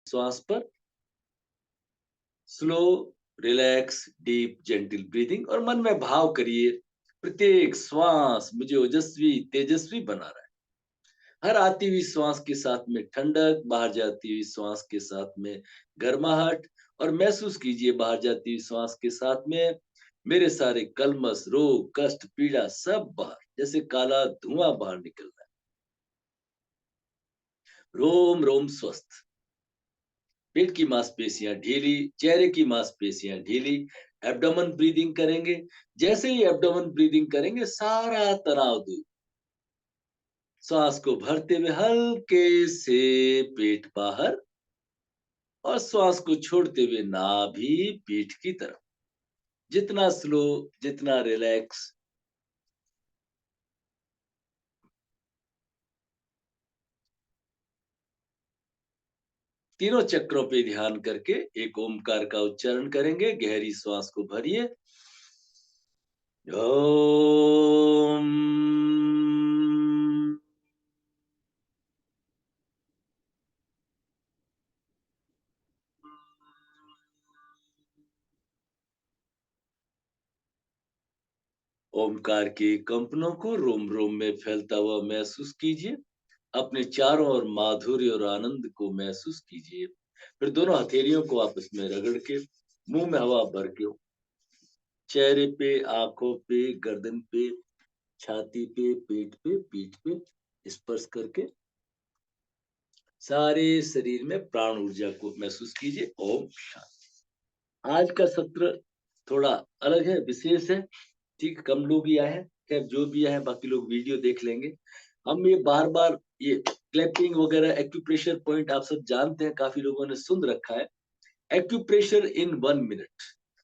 श्वास पर slow, relax, deep, gentle breathing और मन में भाव करिए प्रत्येक श्वास मुझे ओजस्वी, तेजस्वी बना रहा है। हर आती हुई श्वास के साथ में ठंडक, बाहर जाती हुई श्वास के साथ में गर्माहट और महसूस कीजिए बाहर जाती हुई श्वास के साथ में मेरे सारे कलमश, रोग, कष्ट, पीड़ा सब बाहर, जैसे काला धुआं बाहर निकल रहा है। रोम रोम स्वस्थ। पेट की मांसपेशियां ढीली, चेहरे की मांसपेशियां ढीली। एब्डोमेन ब्रीदिंग करेंगे। जैसे ही एब्डोमेन ब्रीदिंग करेंगे सारा तनाव दूर। श्वास को भरते हुए हल्के से पेट बाहर और श्वास को छोड़ते हुए नाभि पीठ की तरफ। जितना स्लो, जितना रिलैक्स। तीनों चक्रों पे ध्यान करके एक ओमकार का उच्चारण करेंगे। गहरी श्वास को भरिए। ओम। ओमकार के कंपनों को रोम रोम में फैलता हुआ महसूस कीजिए। अपने चारों ओर माधुर्य और आनंद को महसूस कीजिए। फिर दोनों हथेलियों को आपस में रगड़ के मुंह में हवा भर के चेहरे पे, आंखों पे, गर्दन पे, छाती पे, पेट पे, पीठ पे स्पर्श करके सारे शरीर में प्राण ऊर्जा को महसूस कीजिए। ओम शांति। आज का सत्र थोड़ा अलग है, विशेष है। ठीक, कम लोग ही आए हैं। खैर जो भी आए हैं बाकी लोग वीडियो देख लेंगे। हम ये बार बार ये क्लैपिंग वगैरह एक्यूप्रेशर पॉइंट आप सब जानते हैं, काफी लोगों ने सुन रखा है। एक्यूप्रेशर इन 1 मिनट,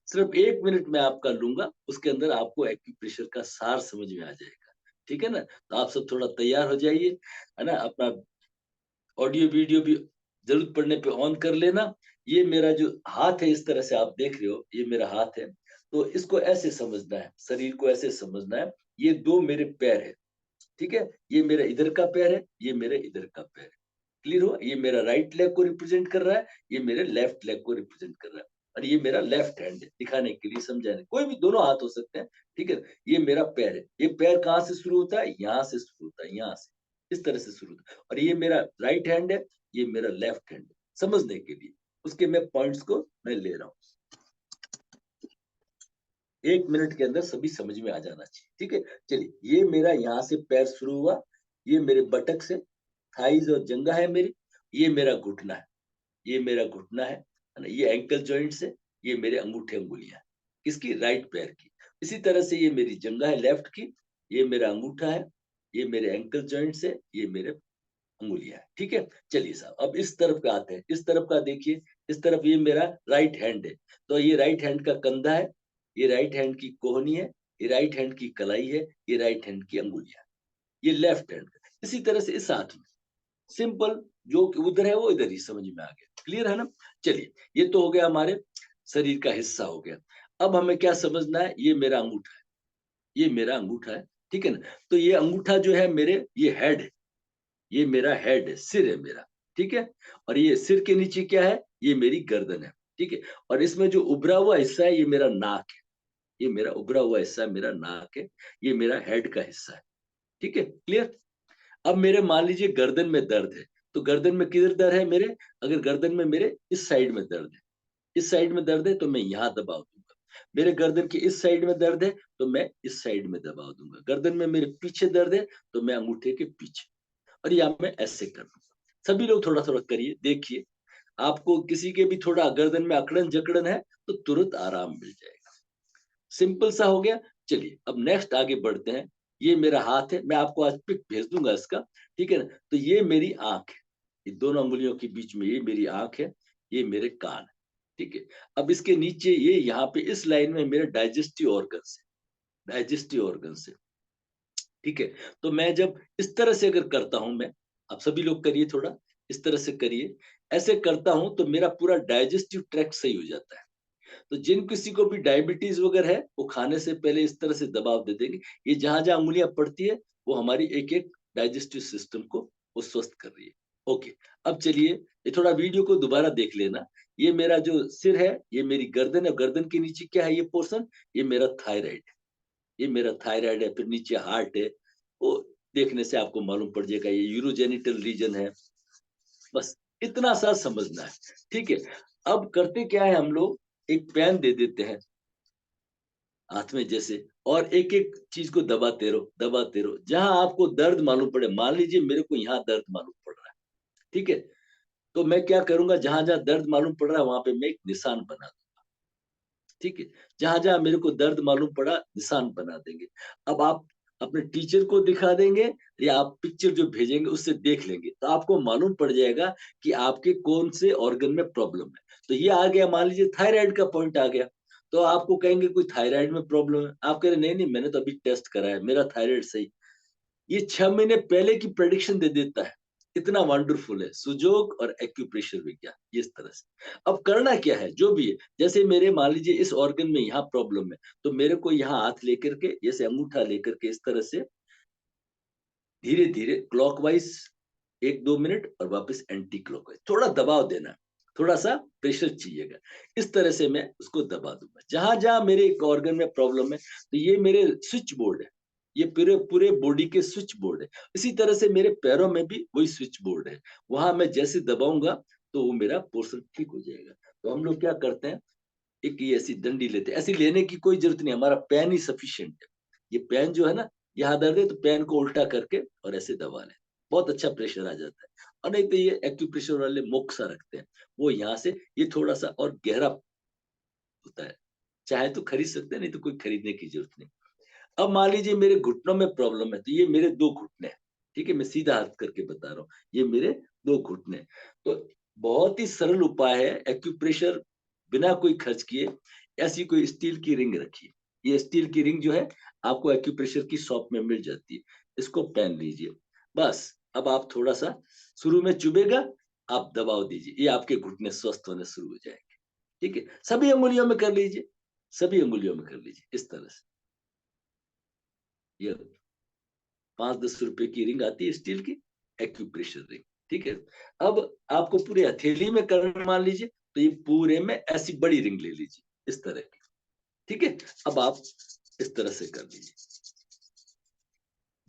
सिर्फ 1 मिनट में आपका लूंगा, उसके अंदर आपको एक्यूप्रेशर का सार समझ में आ जाएगा। ठीक है ना? तो आप सब थोड़ा तैयार हो जाइए, है ना? अपना ऑडियो वीडियो भी जरूरत पड़ने पे ऑन कर लेना। ये मेरा जो हाथ है, इस तरह से आप देख रहे हो, ये मेरा हाथ है। तो इसको ऐसे समझना है, शरीर को ऐसे समझना है। ये दो मेरे पैर है। ठीक है? ये मेरा इधर का पैर है, ये मेरे इधर का पैर है। क्लियर हुआ? ये मेरा राइट लेग को रिप्रेजेंट कर रहा है, ये मेरे लेफ्ट लेग को रिप्रेजेंट कर रहा है। और ये मेरा लेफ्ट हैंड है, दिखाने के लिए, समझाने। कोई भी दोनों हाथ हो सकते हैं। ठीक है? ये मेरा पैर है। ये पैर कहाँ से शुरू होता है? यहाँ से शुरू होता है, यहाँ से। इस तरह से शुरू होता है। और ये मेरा राइट हैंड है, ये मेरा लेफ्ट हैंड है, समझने के लिए। उसके मैं पॉइंट्स को मैं ले रहा हूँ। 1 मिनट के अंदर सभी समझ में आ जाना चाहिए। ठीक है? चलिए, ये मेरा यहाँ से पैर शुरू हुआ, ये मेरे बटक से, थाइज और जंगा है मेरी। ये मेरा घुटना है, ये मेरा घुटना है ना? ये एंकल जॉइंट से, ये मेरे अंगूठे अंगुलियां, किसकी? राइट पैर की। इसी तरह से ये मेरी जंगा है लेफ्ट की, ये मेरा अंगूठा है, ये मेरे एंकल जॉइंट से, ये मेरे अंगुलियां है। ठीक है? चलिए साहब, अब इस तरफ का आते हैं। इस तरफ का देखिए, इस तरफ ये मेरा राइट हैंड है। तो ये राइट हैंड का कंधा है, ये राइट हैंड की कोहनी है, ये राइट हैंड की कलाई है, ये राइट हैंड की अंगुलियां, ये लेफ्ट हैंड का। इसी तरह से इस हाथ में सिंपल, जो उधर है वो इधर ही, समझ में आ गया? क्लियर है ना? चलिए, ये तो हो गया हमारे शरीर का हिस्सा हो गया। अब हमें क्या समझना है? ये मेरा अंगूठा है, ये मेरा अंगूठा है। ठीक है ना? तो ये अंगूठा जो है मेरे, ये हेड है, ये मेरा हेड है, सिर है मेरा। ठीक है? और ये सिर के नीचे क्या है? ये मेरी गर्दन है। ठीक है? और इसमें जो उभरा हुआ हिस्सा है, ये मेरा नाक है। ये मेरा उभरा हुआ हिस्सा मेरा नाक है। ये मेरा हेड का हिस्सा है। ठीक है? क्लियर? अब मेरे मान लीजिए गर्दन में दर्द है, तो गर्दन में किधर दर्द है मेरे? अगर गर्दन में मेरे इस साइड में दर्द है, इस साइड में दर्द है तो मैं यहाँ दबाव दूंगा। मेरे गर्दन की इस साइड में दर्द है तो मैं इस साइड में दबाव दूंगा। गर्दन में मेरे पीछे दर्द है तो मैं अंगूठे के पीछे, और यहाँ मैं ऐसे कर दूंगा। सभी लोग थोड़ा थोड़ा करिए, देखिए। आपको किसी के भी थोड़ा गर्दन में अकड़न जकड़न है तो तुरंत आराम मिल जाएगा। सिंपल सा हो गया। चलिए, अब नेक्स्ट आगे बढ़ते हैं। ये मेरा हाथ है, मैं आपको आज पिक भेज दूंगा इसका। ठीक है ना? तो ये मेरी आंख है, ये दोनों अंगुलियों के बीच में ये मेरी आंख है, ये मेरे कान है। ठीक है? अब इसके नीचे ये यहाँ पे इस लाइन में मेरे डाइजेस्टिव ऑर्गन है, डाइजेस्टिव ऑर्गन है। ठीक है? तो मैं जब इस तरह से अगर करता हूं, मैं, आप सभी लोग करिए, थोड़ा इस तरह से करिए। ऐसे करता हूं तो मेरा पूरा डाइजेस्टिव ट्रैक्ट सही हो जाता है। तो जिन किसी को भी डायबिटीज वगैरह है, वो खाने से पहले इस तरह से दबाव दे देंगे। ये जहां जहां उंगलियां पड़ती है, वो हमारी एक एक डाइजेस्टिव सिस्टम को वो स्वस्थ कर रही है। ओके, अब चलिए ये थोड़ा वीडियो को दोबारा देख लेना। ये मेरा जो सिर है, ये मेरी गर्दन है, गर्दन के नीचे क्या है ये पोर्शन? ये मेरा थायराइड है, ये मेरा थायराइड है, फिर नीचे हार्ट है। वो देखने से आपको मालूम पड़ जाएगा ये यूरोजेनिटल रीजन है। बस इतना सा समझना है, ठीक है? अब करते क्या है हम लोग, एक पेन दे देते हैं हाथ में जैसे, और एक-एक चीज़ को दबाते रहो, जहाँ आपको दर्द मालूम पड़े। मान लीजिए मेरे को यहाँ दर्द मालूम पड़ रहा है, ठीक है? तो मैं क्या करूँगा, जहाँ-जहाँ दर्द मालूम पड़ रहा है वहाँ पे मैं एक निशान बना दूँगा, ठीक है? जहाँ-जहाँ मेरे को दर्द मालूम पड़ा, निशान बना देंगे। अब आप अपने टीचर को दिखा देंगे या आप पिक्चर जो भेजेंगे उससे देख लेंगे, तो आपको मालूम पड़ जाएगा कि आपके कौन से ऑर्गन में प्रॉब्लम है। तो ये आ गया, मान लीजिए थायराइड का पॉइंट आ गया, तो आपको कहेंगे कोई थायराइड में प्रॉब्लम है। आप कह रहे नहीं, नहीं मैंने तो अभी टेस्ट करा है, मेरा थायराइड सही। ये 6 महीने पहले की प्रेडिक्शन दे देता है। इतना वंडरफुल है सुजोग और एक्यूप्रेशर विज्ञान, इस तरह से। अब करना क्या है, जो भी है, जैसे मेरे मान लीजिए इस ऑर्गन में यहाँ प्रॉब्लम है, तो मेरे को यहाँ हाथ लेकर के, जैसे अंगूठा लेकर के इस तरह से धीरे-धीरे क्लॉकवाइज 1-2 मिनट और वापस एंटी क्लॉकवाइज थोड़ा दबाव देना है, थोड़ा-सा प्रेशर चाहिएगा। इस तरह से मैं उसको दबा दूँगा। जहाँ-जहाँ मेरे एक ऑर्गन में प्रॉब्लम है, तो ये मेरे स्विच बोर्ड है। ये पूरे पूरे बॉडी के स्विच बोर्ड है। इसी तरह से मेरे पैरों में भी वही स्विच बोर्ड है। वहाँ मैं जैसे दबाऊँगा, तो वो मेरा पोर्शन ठीक हो जाएगा। तो हम लोग क्या करते हैं, एक ये ऐसी डंडी लेते हैं। ऐसी लेने की कोई ज़रूरत नहीं है, हमारा पेन ही सफिशिएंट है। ये पेन जो है ना, यहाँ दर्द है तो पेन को उल्टा करके और ऐसे दबा लें। बहुत अच्छा प्रेशर आ जाता है। और नहीं तो ये एक्यूप्रेशर वाले मोक्सा रखते हैं। वो यहाँ से ये थोड़ा-सा और गहरा होता है। चाहे तो खरीद सकते हैं, नहीं तो कोई खरीदने की ज़रूरत नहीं। अब मान लीजिए मेरे घुटनों में प्रॉब्लम है, तो ये मेरे 2 घुटने हैं, ठीक है? मैं सीधा हाथ करके बता रहा हूँ, ये मेरे 2 घुटने हैं। तो बहुत ही सरल उपाय है, एक्यूप्रेशर बिना कोई खर्च किए, ऐसी कोई स्टील की रिंग रखिए। ये स्टील की रिंग जो है, आपको एक्यूप्रेशर की शॉप में मिल जाती है। इसको पहन लीजिए। बस, अब आप थोड़ा-सा शुरू में चुभेगा, आप दबाव दीजिए, ये आपके घुटने स्वस्थ होने शुरू हो जाएँगे, ठीक है? सभी अंगुलियों में कर लीजिए, सभी अंगुलियों में कर लीजिए, इस तरह से। ये 5-10 रुपए की रिंग आती है स्टील की, एक्यूप्रेशर रिंग, ठीक है? अब आपको पूरे हथेली में करना मान लीजिए, तो ये पूरे में ऐसी बड़ी रिंग ले लीजिए, इस तरह की, ठीक है? अब आप इस तरह से कर लीजिए।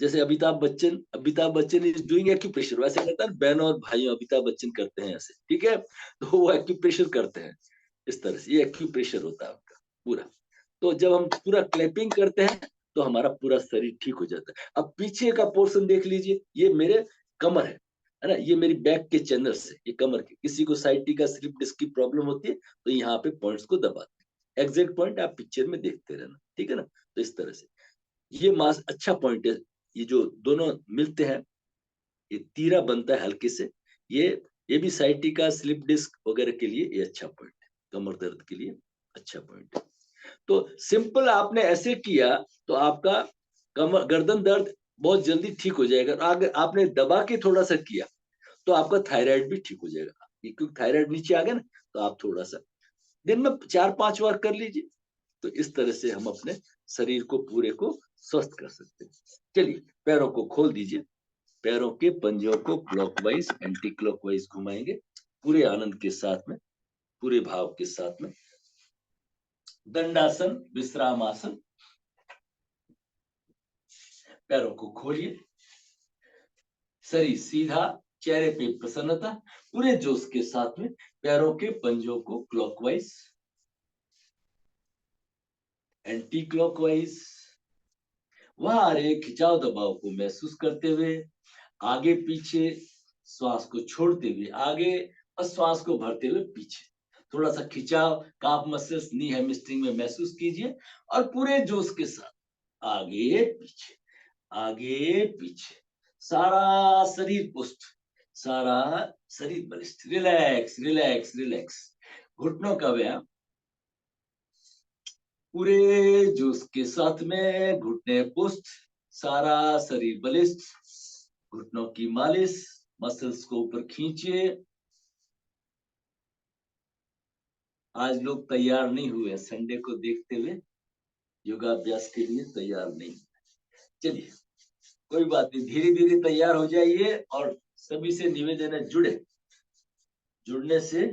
जैसे Amitabh Bachchan is doing acupressure, वैसे कहता है बहनों और भाइयों अमिताभ बच्चन करते हैं ऐसे, ठीक है? तो वो एक्यूप्रेशर करते हैं, इस तरह से, ये एक्यूप्रेशर होता है उनका, पूरा। तो जब हम पूरा क्लैपिंग करते हैं, तो हमारा पूरा शरीर ठीक हो जाता है। अब पीछे का पोर्शन देख लीजिए, ये मेरे कमर है ना? ये मेरी बैक के चैनल्स है, ये कमर के। किसी को साइटिका स्लिप डिस्क की प्रॉब्लम होती है, तो यहाँ पे पॉइंट्स को दबाते हैं। एग्ज़ैक्ट पॉइंट आप पिक्चर में देखते रहना, ठीक है ना? तो इस तरह से, ये मास अच्छा पॉइंट है। ये जो दोनों मिलते हैं, ये तीरा बनता है हल्के से। ये ये भी साइटिका स्लिप डिस्क वगैरह के लिए ये अच्छा पॉइंट है। कमर दर्द के लिए अच्छा पॉइंट है। तो सिंपल आपने ऐसे किया, तो आपका कमर गर्दन दर्द बहुत जल्दी ठीक हो जाएगा। अगर आपने दबा के थोड़ा-सा किया, तो आपका थायराइड भी ठीक हो जाएगा। ये क्योंकि थायराइड नीचे आ गया ना, तो आप थोड़ा-सा दिन में 4-5 बार कर लीजिए। तो इस तरह से हम अपने शरीर को पूरे को स्वस्थ कर सकते हैं। चलिए, पैरों को खोल दीजिए। पैरों के पंजों को क्लॉकवाइज, एंटी क्लॉकवाइज घुमाएँगे, पूरे आनंद के साथ में, पूरे भाव के साथ में। दंडासन, विश्राम आसन, पैरों को खोलिए, शरीर सीधा, चेहरे पे प्रसन्नता, पूरे जोश के साथ में पैरों के पंजों को क्लॉकवाइज, एंटी क्लॉकवाइज, वहां आ रहे खिंचाव दबाव को महसूस करते हुए आगे पीछे, श्वास को छोड़ते हुए आगे और श्वास को भरते हुए पीछे। थोड़ा सा खिंचाव काफ मसल्स नी हेमस्ट्रिंग में महसूस कीजिए और पूरे जोश के साथ आगे पीछे, आगे पीछे, सारा शरीर पुष्ट, सारा शरीर बलिष्ठ। Relax, relax, relax. घुटनों का व्यायाम पूरे जोश के साथ में, घुटने पुष्ट, सारा शरीर बलिष्ठ, घुटनों की मालिश, मसल्स को ऊपर खींचिए। आज लोग तैयार नहीं हुए, संडे को देखते हुए योगाभ्यास के लिए तैयार नहीं। चलिए, कोई बात नहीं, धीरे धीरे तैयार हो जाइए और सभी से निवेदन है जुड़ने से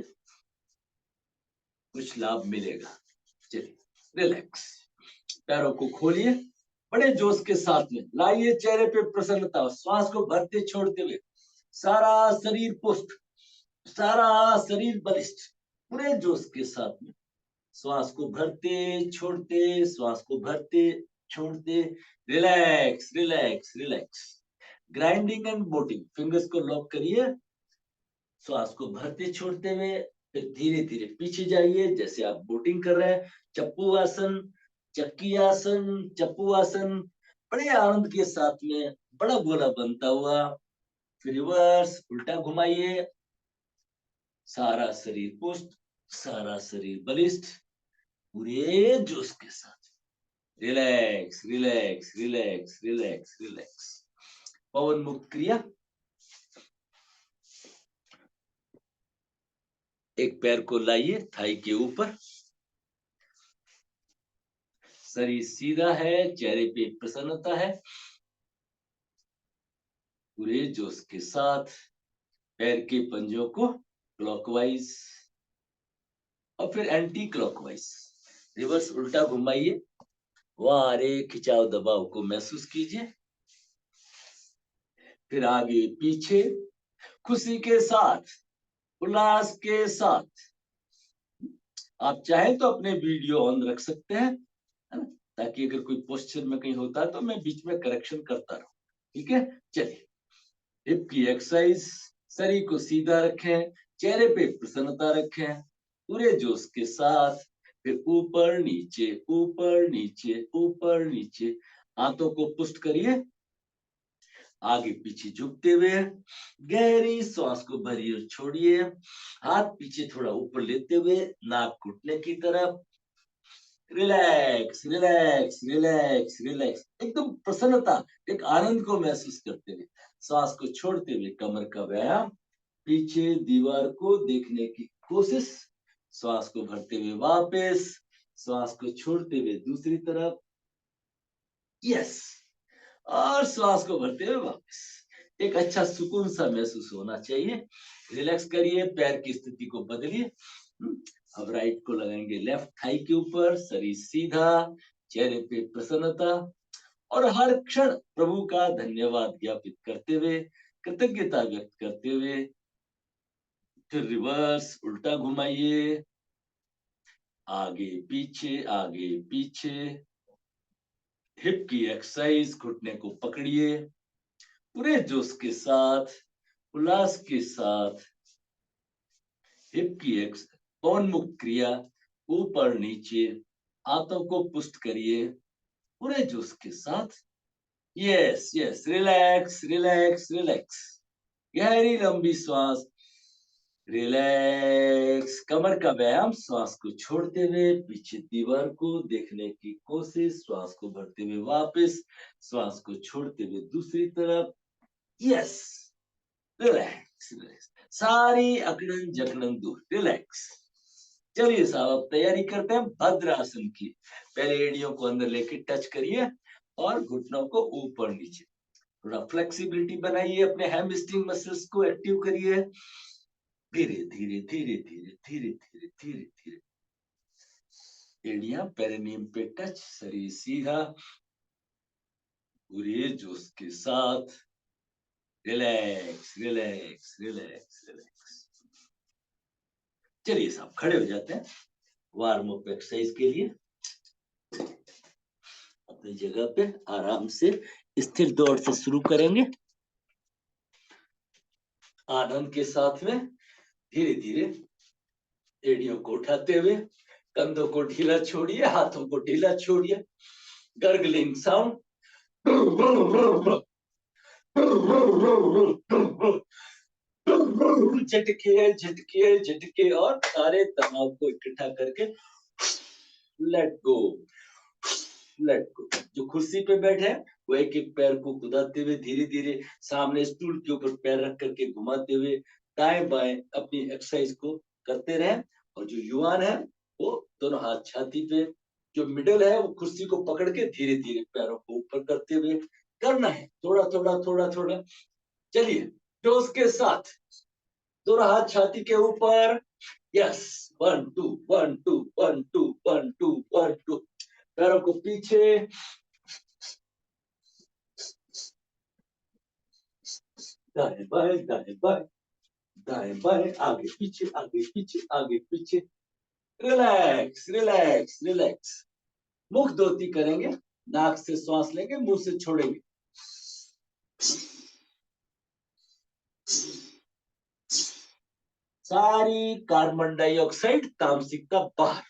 कुछ लाभ मिलेगा। चलिए रिलैक्स, पैरों को खोलिए, बड़े जोश के साथ में लाइए चेहरे पे प्रसन्नता, श्वास को भरते छोड़ते हुए सारा शरीर पुष्ट, सारा शरीर बलिष्ठ, पूरे जोश के साथ में श्वास को भरते छोड़ते, श्वास को भरते छोड़ते, relax relax relax. Grinding and boating, fingers को लॉक करिए, श्वास को भरते छोड़ते हुए, फिर धीरे धीरे पीछे जाइए जैसे आप बोटिंग कर रहे हैं। चप्पू आसन, चक्की आसन, चप्पू आसन, बड़े आनंद के साथ में बड़ा गोला बनता हुआ, फिर रिवर्स उल्टा घुमाइए, सारा शरीर पुष्ट, सारा शरीर बलिष्ठ, पूरे जोश के साथ। Relax relax relax relax relax. पवन मुक्त क्रिया, एक पैर को लाइए थाई के ऊपर, शरीर सीधा है, चेहरे पे प्रसन्नता है, पूरे जोश के साथ पैर के पंजों को क्लॉकवाइज और फिर एंटी क्लॉकवाइज रिवर्स उल्टा घुमाइए, वहां खिंचाव दबाव को महसूस कीजिए, फिर आगे पीछे खुशी के साथ, उल्लास के साथ। आप चाहे तो अपने वीडियो ऑन रख सकते हैं, है ना, ताकि अगर कोई पोस्चर में कहीं होता है तो मैं बीच में करेक्शन करता रहूं। ठीक है, चलिए हिप की एक्सरसाइज, शरीर को सीधा रखें, चेहरे पे प्रसन्नता रखें, पूरे जोश के साथ, फिर ऊपर नीचे ऊपर नीचे ऊपर नीचे, हाथों को पुष्ट करिए, आगे पीछे झुकते हुए गहरी श्वास को भरिए और छोड़िए, हाथ पीछे थोड़ा ऊपर लेते हुए नाक घुटने की तरफ, रिलैक्स रिलैक्स रिलैक्स रिलैक्स, एकदम प्रसन्नता, एक आनंद को महसूस करते हुए श्वास को छोड़ते हुए कमर का व्यायाम, पीछे दीवार को देखने की कोशिश, श्वास को भरते हुए वापस, श्वास को छोड़ते हुए दूसरी तरफ, यस, और श्वास को भरते हुए वापस। एक अच्छा सुकून सा महसूस होना चाहिए। रिलैक्स करिए, पैर की स्थिति को बदलिए। अब राइट को लगाएंगे लेफ्ट थाई के ऊपर, शरीर सीधा, चेहरे पे प्रसन्नता और हर क्षण प्रभु का धन्यवाद ज्ञापित करते हुए, कृतज्ञता व्यक्त करते हुए, फिर रिवर्स उल्टा घुमाइए, आगे पीछे, हिप की एक्सरसाइज, घुटने को पकड़िए, पूरे जोश के साथ, उल्लास के साथ, हिप की पवन मुक्त क्रिया, ऊपर नीचे, हाथों को पुष्ट करिए, पूरे जोश के साथ, yes yes, relax relax relax, गहरी लंबी श्वास, रिलैक्स, कमर का व्यायाम, श्वास को छोड़ते हुए पीछे दीवार को देखने की कोशिश, श्वास को भरते हुए वापस, श्वास को छोड़ते हुए दूसरी तरफ, यस, रिलैक्स रिलैक्स, सारी अकड़न जकड़न दूर, रिलैक्स। चलिए साहब, अब तैयारी करते हैं भद्रासन की। पहले एड़ियों को अंदर लेके टच करिए और घुटनों को ऊपर नीचे, थोड़ा फ्लेक्सिबिलिटी बनाइए, अपने हैमस्ट्रिंग मसल्स को एक्टिव करिए, धीरे धीरे धीरे धीरे धीरे धीरे धीरे धीरे, एड़ियां पेरिनियम पे टच, शरीर सीधा, पूरे जोश के साथ, रिलैक्स रिलैक्स रिलैक्स रिलैक्स। चलिए साहब, खड़े हो जाते हैं वार्म अप एक्सरसाइज के लिए, अपनी जगह पे आराम से स्थिर दौड़ से शुरू करेंगे, आनंद के साथ में धीरे धीरे एड़ियों को उठाते हुए, कंधों को ढीला छोड़िए, हाथों को ढीला छोड़िए, गर्गलिंग साउंड, झटके झटके झटके, और सारे तनाव को इकट्ठा करके लेट गो, लेट गो। जो कुर्सी पे बैठे हैं वो एक एक पैर को कुदाते हुए धीरे धीरे सामने स्टूल के ऊपर पैर रख करके घुमाते हुए दाएं बाएं अपनी एक्सरसाइज को करते रहें। और जो युवान है वो दोनों हाथ छाती पे, जो मिडल है वो कुर्सी को पकड़ के धीरे धीरे पैरों को ऊपर करते हुए करना है, थोड़ा थोड़ा थोड़ा थोड़ा। चलिए जोश के साथ दोनों हाथ छाती के ऊपर। यस, 1 2 1 2 1 2 1 2 1 2। पैरों को पीछे, दाएं बाएं दाएं बाएं दाएं बाएं, आगे पीछे आगे पीछे आगे पीछे। Relax relax relax. मुख धोती करेंगे, नाक से श्वास लेंगे, मुंह से छोड़ेंगे। सारी कार्बन डाइऑक्साइड तामसिकता बाहर,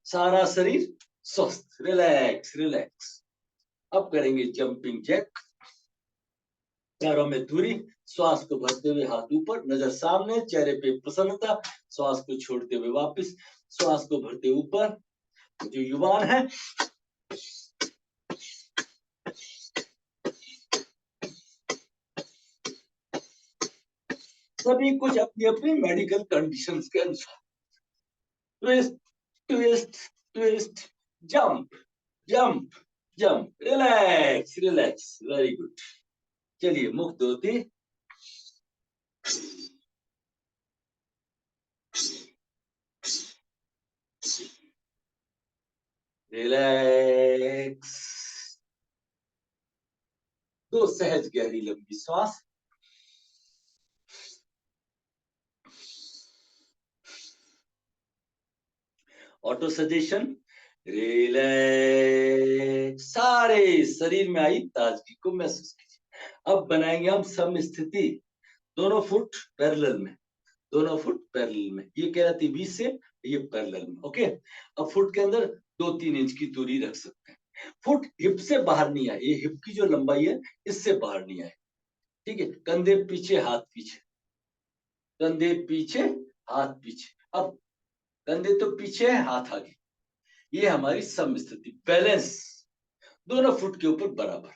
सारा शरीर स्वस्थ। Relax relax. अब करेंगे जंपिंग जैक। पैरों में दूरी, श्वास को भरते हुए हाथ ऊपर, नजर सामने, चेहरे पे प्रसन्नता, श्वास को छोड़ते हुए वापस, श्वास को भरते ऊपर। जो युवान है, सभी कुछ अपनी अपनी मेडिकल कंडीशंस के अनुसार। Twist twist twist, jump jump jump, relax relax. Very good. चलिए मुख धोती, रिलैक्स। दो सहज गहरी लंबी श्वास। Auto suggestion, relax. सारे शरीर में आई ताजगी को महसूस कीजिए। अब बनाएंगे हम सम स्थिति, दोनों फुट पैरेलल में, दोनों फुट पैरेलल में। ये कह रहा थी 20 से, ये पैरेलल में। ओके, अब फुट के अंदर 2-3 इंच की दूरी रख सकते हैं। फुट हिप से बाहर नहीं आए, ये हिप की जो लंबाई है इससे बाहर नहीं आए। ठीक है, कंधे पीछे हाथ पीछे, कंधे पीछे हाथ पीछे। अब कंधे तो पीछे है, हाथ आगे। ये हमारी सम स्थिति, बैलेंस, दोनों फुट के ऊपर बराबर।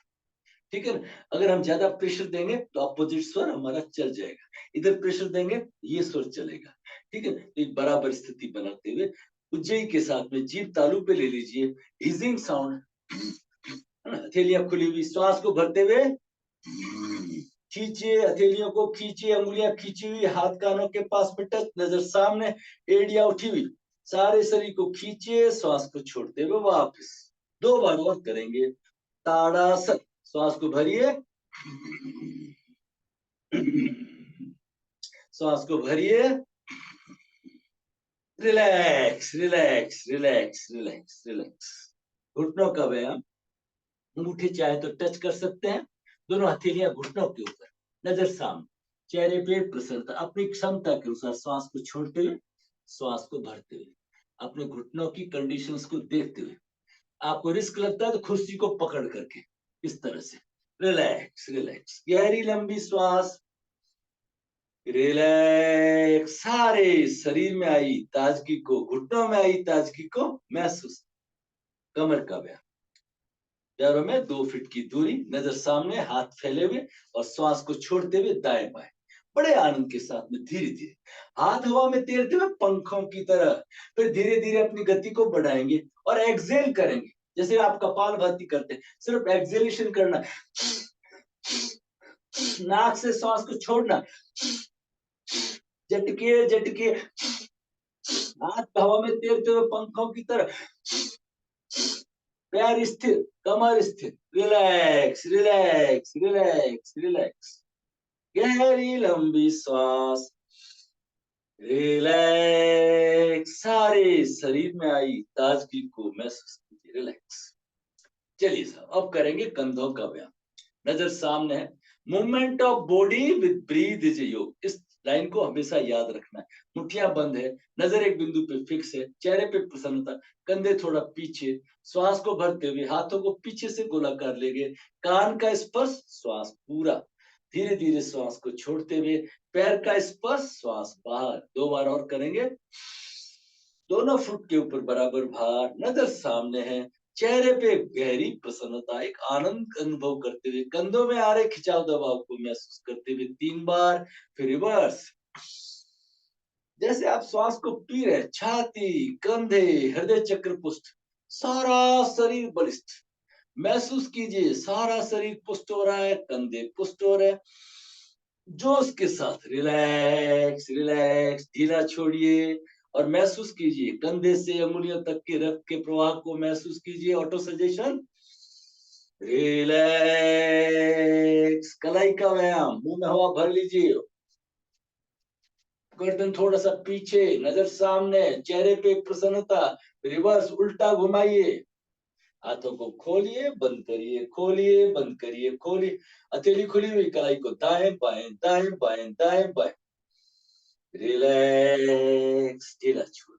ठीक है ना। अगर हम ज्यादा प्रेशर देंगे तो अपोजिट स्वर हमारा चल जाएगा, इधर प्रेशर देंगे ये स्वर चलेगा। ठीक है, तो एक बराबर स्थिति बनाते हुए उज्जयी के साथ में जीभ तालू पे ले लीजिए, हिजिंग साउंड, हथेलियां खुली हुई, श्वास को भरते हुए खींचिए, हथेलियों को खींचिए, अंगुलियां खींची हुई, हाथ कानों के पास में टच, नजर सामने, एड़ियां उठी हुई, सारे शरीर को खींचिए, श्वास को छोड़ते हुए वापस। 2 बार और करेंगे। ताड़ासन, श्वास को भरिए, श्वास को भरिए, relax relax relax relax relax. घुटनों का व्यायाम, अंगूठे चाहे तो टच कर सकते हैं, दोनों हथेलियां घुटनों के ऊपर, नजर सामने, चेहरे पे प्रसन्नता, अपनी क्षमता के अनुसार श्वास को छोड़ते हुए, श्वास को भरते हुए, अपने घुटनों की कंडीशंस को देखते हुए। आपको रिस्क लगता है तो कुर्सी को पकड़ करके इस तरह से। रिलैक्स रिलैक्स, गहरी लंबी श्वास, रिलैक्स। सारे शरीर में आई ताजगी को, घुटनों में आई ताजगी को महसूस। कमर का व्यायाम, पैरों में 2 फीट की दूरी, नजर सामने, हाथ फैले हुए और श्वास को छोड़ते हुए दाएं बाएं, बड़े आनंद के साथ में धीरे धीरे हाथ हवा में तैरते हुए पंखों की तरह। फिर धीरे धीरे अपनी गति को बढ़ाएंगे और एक्सेल करेंगे, जैसे आप कपालभाति करते हैं, सिर्फ एक्सेलेशन करना, नाक से श्वास को छोड़ना, झटके झटके, हाथ हवा में तैरते हुए पंखों की तरह, पैर स्थिर, कमर स्थिर, रिलैक्स रिलैक्स रिलैक्स रिलैक्स। गहरी लंबी श्वास, रिलैक्स। सारे शरीर में आई ताजगी को महसूस कीजिए, रिलैक्स। चलिए साहब, अब करेंगे कंधों का व्यायाम, नजर सामने है, movement of body with breath is yoga. इस लाइन को हमेशा याद रखना है। मुठ्ठियां बंद है, नजर एक बिंदु पे फिक्स है, चेहरे पे प्रसन्नता, कंधे थोड़ा पीछे, श्वास को भरते हुए हाथों को पीछे से गोलाकार लेंगे, कान का स्पर्श, श्वास पूरा, धीरे धीरे श्वास को छोड़ते हुए, पैर का स्पर्श, श्वास बाहर। 2 बार और करेंगे। दोनों फुट के ऊपर बराबर भार, नजर सामने है, चेहरे पे गहरी प्रसन्नता, एक आनंद अनुभव करते हुए, कंधों में आ रहे खिंचाव दबाव को महसूस करते हुए 3 बार, फिर रिवर्स। जैसे आप श्वास को पी रहे, छाती, कंधे, हृदय चक्र, पुष्ट, सारा शरीर बलिष्ठ महसूस कीजिए, सारा शरीर पुष्ट हो रहा है, कंधे पुष्ट हो रहे हैं, जोश के साथ रिलैक्स रिलैक्स, ढीला छोड़िए और महसूस कीजिए कंधे से अंगुलियों तक के रक्त के प्रवाह को महसूस कीजिए। Auto suggestion, relax. कलाई का व्यायाम, मुंह में हवा भर लीजिए, गर्दन थोड़ा सा पीछे, नजर सामने, चेहरे पे प्रसन्नता। रिवर्स उल्टा घुमाइए, हाथों को खोलिए बंद करिए, खोलिए बंद करिए, खोलिए। हथेली खुली हुई, कलाई को दाएं बाएं दाएं बाएं दाएं बाएं। रिलैक्स, ढीला छोड़।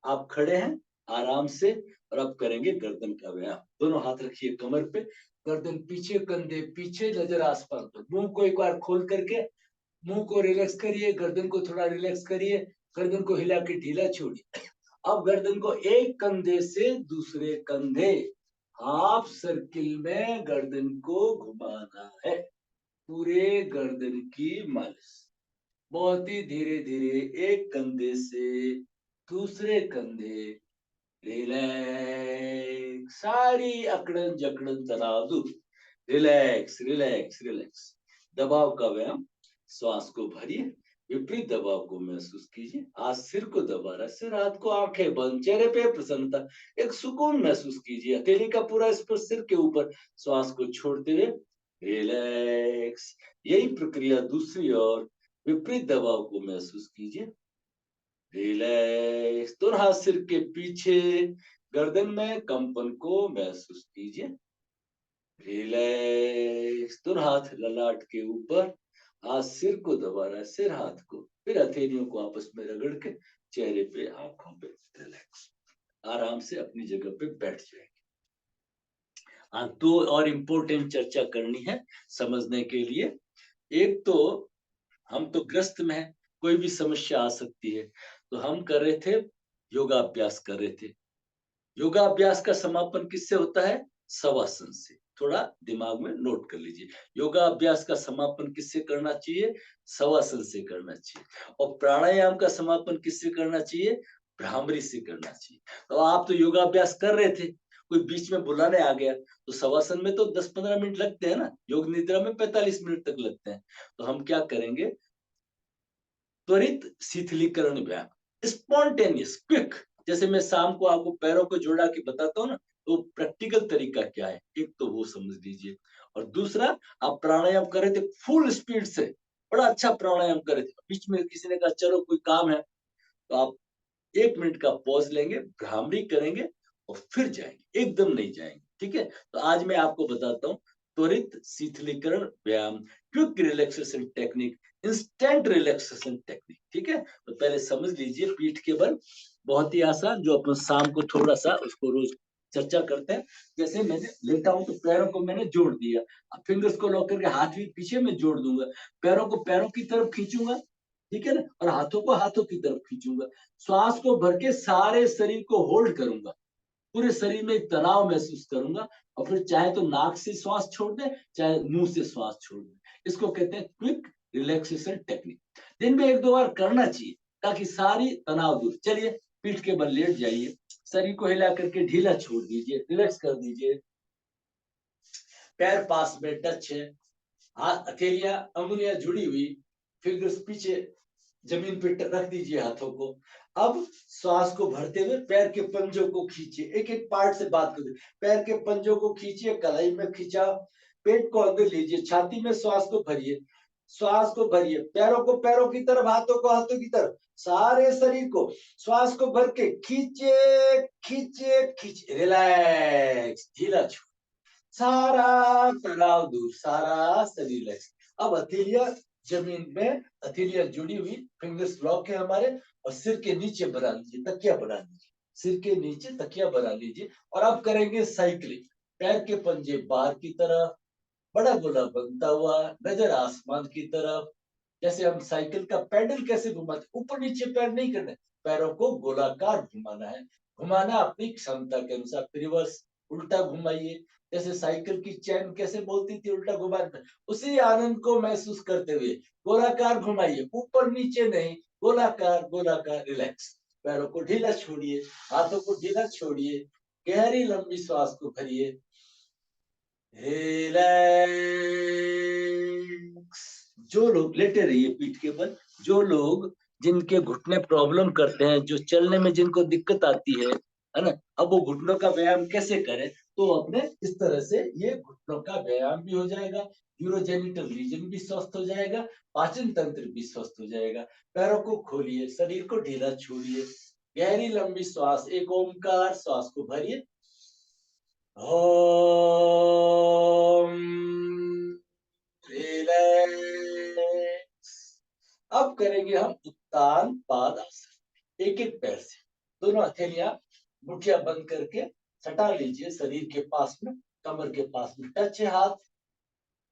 आप खड़े हैं आराम से और अब करेंगे गर्दन का व्यायाम। दोनों हाथ रखिए कमर पे, गर्दन पीछे, कंधे पीछे, नजर आसपास पर। मुंह को एक बार खोल करके मुंह को रिलैक्स करिए, गर्दन को थोड़ा रिलैक्स करिए, गर्दन को हिला के ढीला छोड़िए। अब गर्दन को एक कंधे से दूसरे कंधे हाफ सर्किल में गर्दन को घुमाना है, पूरे गर्दन की मालिश। बहुत ही धीरे धीरे एक कंधे से दूसरे कंधे, रिलैक्स, सारी अकड़न जकड़न तनाव दूर। Relax relax relax. दबाव का व्यायाम, श्वास को भरिए, विपरीत दबाव को महसूस कीजिए। आज सिर को दबा रहा, सिर, हाथ को, आंखें बंद, चेहरे पे प्रसन्नता, एक सुकून महसूस कीजिए। हथेली का पूरा स्पर्श सिर के ऊपर, श्वास को छोड़ते हुए रिलैक्स। यही प्रक्रिया दूसरी ओर, विपरीत दबाव को महसूस कीजिए। रिलैक्स, दोनों हाथ सिर के पीछे, गर्दन में कंपन को महसूस कीजिए। रिलैक्स, दोनों हाथ ललाट के ऊपर, हाथ सिर को दबा रहा है, सिर हाथ को, फिर हथेलियों को आपस में रगड़ के चेहरे पे, आंखों पे। रिलैक्स, आराम से अपनी जगह पे बैठ जाएंगे। हाँ, दो और इम्पोर्टेंट चर्चा करनी है समझने के लिए। एक तो हम तो ग्रस्त में हैं, कोई भी समस्या आ सकती है, तो हम कर रहे थे, योगाभ्यास कर रहे थे। योगाभ्यास का समापन किससे होता है? शवासन से। थोड़ा दिमाग में नोट कर लीजिए, योगाभ्यास का समापन किससे करना चाहिए? शवासन से करना चाहिए। और प्राणायाम का समापन किससे करना चाहिए? भ्रामरी से करना चाहिए। तो आप तो योगाभ्यास कर रहे थे, कोई बीच में बुलाने आ गया, तो शवासन में तो 10-15 मिनट लगते हैं ना, योग निद्रा में 45 मिनट तक लगते हैं। तो हम क्या करेंगे? त्वरित शिथिलीकरण व्यायाम, स्पॉन्टेनियस क्विक। जैसे मैं शाम को आपको पैरों को जोड़ा के बताता हूँ ना, तो प्रैक्टिकल तरीका क्या है, एक तो वो समझ लीजिए। और दूसरा, आप प्राणायाम कर रहे थे फुल स्पीड से, बड़ा अच्छा प्राणायाम कर रहे थे, बीच में किसी ने कहा चलो कोई काम है, तो आप 1 मिनट का पॉज लेंगे, भ्रामरी करेंगे और फिर जाएंगे, एकदम नहीं जाएंगे। ठीक है? तो आज मैं आपको बताता हूँ त्वरित शिथिलीकरण व्यायाम, quick relaxation technique, instant relaxation technique. ठीक है? तो पहले समझ लीजिए, पीठ के बल, बहुत ही आसान, जो अपन शाम को थोड़ा सा उसको रोज चर्चा करते हैं। जैसे मैंने लेटा हूं तो पैरों को मैंने जोड़ दिया, अब फिंगर्स को लॉक करके हाथ भी पीछे में जोड़ दूंगा, पैरों को पैरों की तरफ खींचूंगा, ठीक है ना, और हाथों को हाथों की तरफ खींचूंगा। श्वास को भर के सारे शरीर को होल्ड करूंगा, पूरे शरीर में एक तनाव महसूस करूंगा, और फिर चाहे तो नाक से श्वास छोड़ दे, चाहे मुंह से श्वास छोड़ दे। इसको कहते हैं क्विक रिलैक्सेशन टेक्निक। दिन में 1-2 बार करना चाहिए ताकि सारी तनाव दूर। चलिए, पीठ के बल लेट जाइए, शरीर को हिला करके ढीला छोड़ दीजिए, रिलैक्स कर दीजिए। पैर पास में टच है, हाथ, हथेलियां, अंगुलियां जुड़ी हुई, फिंगर्स पीछे जमीन पे रख दीजिए हाथों को। अब श्वास को भरते हुए पैर के पंजों को खींचिए, एक एक पार्ट से बात करिए। पैर के पंजों को खींचिए, कलाई में खिंचा, पेट को अंदर लीजिए, छाती में श्वास को भरिए, श्वास को भरिए, पैरों को पैरों की तरफ, हाथों को हाथों की तरफ, सारे शरीर को श्वास को भर के खींचे खींचे खींचे, रिलैक्स, ढीला छोड़, सारा तनाव दूर, सारा शरीर रिलैक्स। अब हथेलियां जमीन में, हथेलियां जुड़ी हुई, फिंगर्स लॉक है हमारे, और सिर के नीचे बना लीजिए, तकिया बना लीजिए, सिर के नीचे तकिया बना लीजिए। और अब करेंगे साइकिलिंग, पैर के पंजे बाहर की तरफ, बड़ा गोला बनता हुआ, नजर आसमान की तरफ। जैसे हम साइकिल का पैडल कैसे घुमाते, ऊपर नीचे पैर नहीं करने, पैरों को गोलाकार घुमाना है, घुमाना अपनी क्षमता के अनुसार। रिवर्स उल्टा घुमाइए, जैसे साइकिल की चैन कैसे बोलती थी, उल्टा घुमाना, उसी आनंद को महसूस करते हुए गोलाकार घुमाइए, ऊपर नीचे नहीं, गोलाकार गोलाकार। रिलैक्स, पैरों को ढीला छोड़िए, हाथों को ढीला छोड़िए, गहरी लंबी श्वास को भरिए, रिलैक्स। जो लोग लेटे रहिए पीठ के बल, जो लोग जिनके घुटने प्रॉब्लम करते हैं, जो चलने में जिनको दिक्कत आती है ना, अब वो घुटनों का व्यायाम कैसे करें? तो अपने इस तरह से ये घुटनों का व्यायाम भी हो जाएगा, यूरोजेनिटल रीजन भी स्वस्थ हो जाएगा, पाचन तंत्र भी स्वस्थ हो जाएगा। पैरों को खोलिए, शरीर को ढीला छोड़िए, गहरी लंबी श्वास, एक ओमकार, श्वास को भरिए, ओम, रिलैक्स। अब करेंगे हम उत्तान पादासन, एक एक पैर से, दोनों हथेलियां मुठ्ठियां बंद करके सटा लीजिए शरीर के पास में, कमर के पास में टच है हाथ।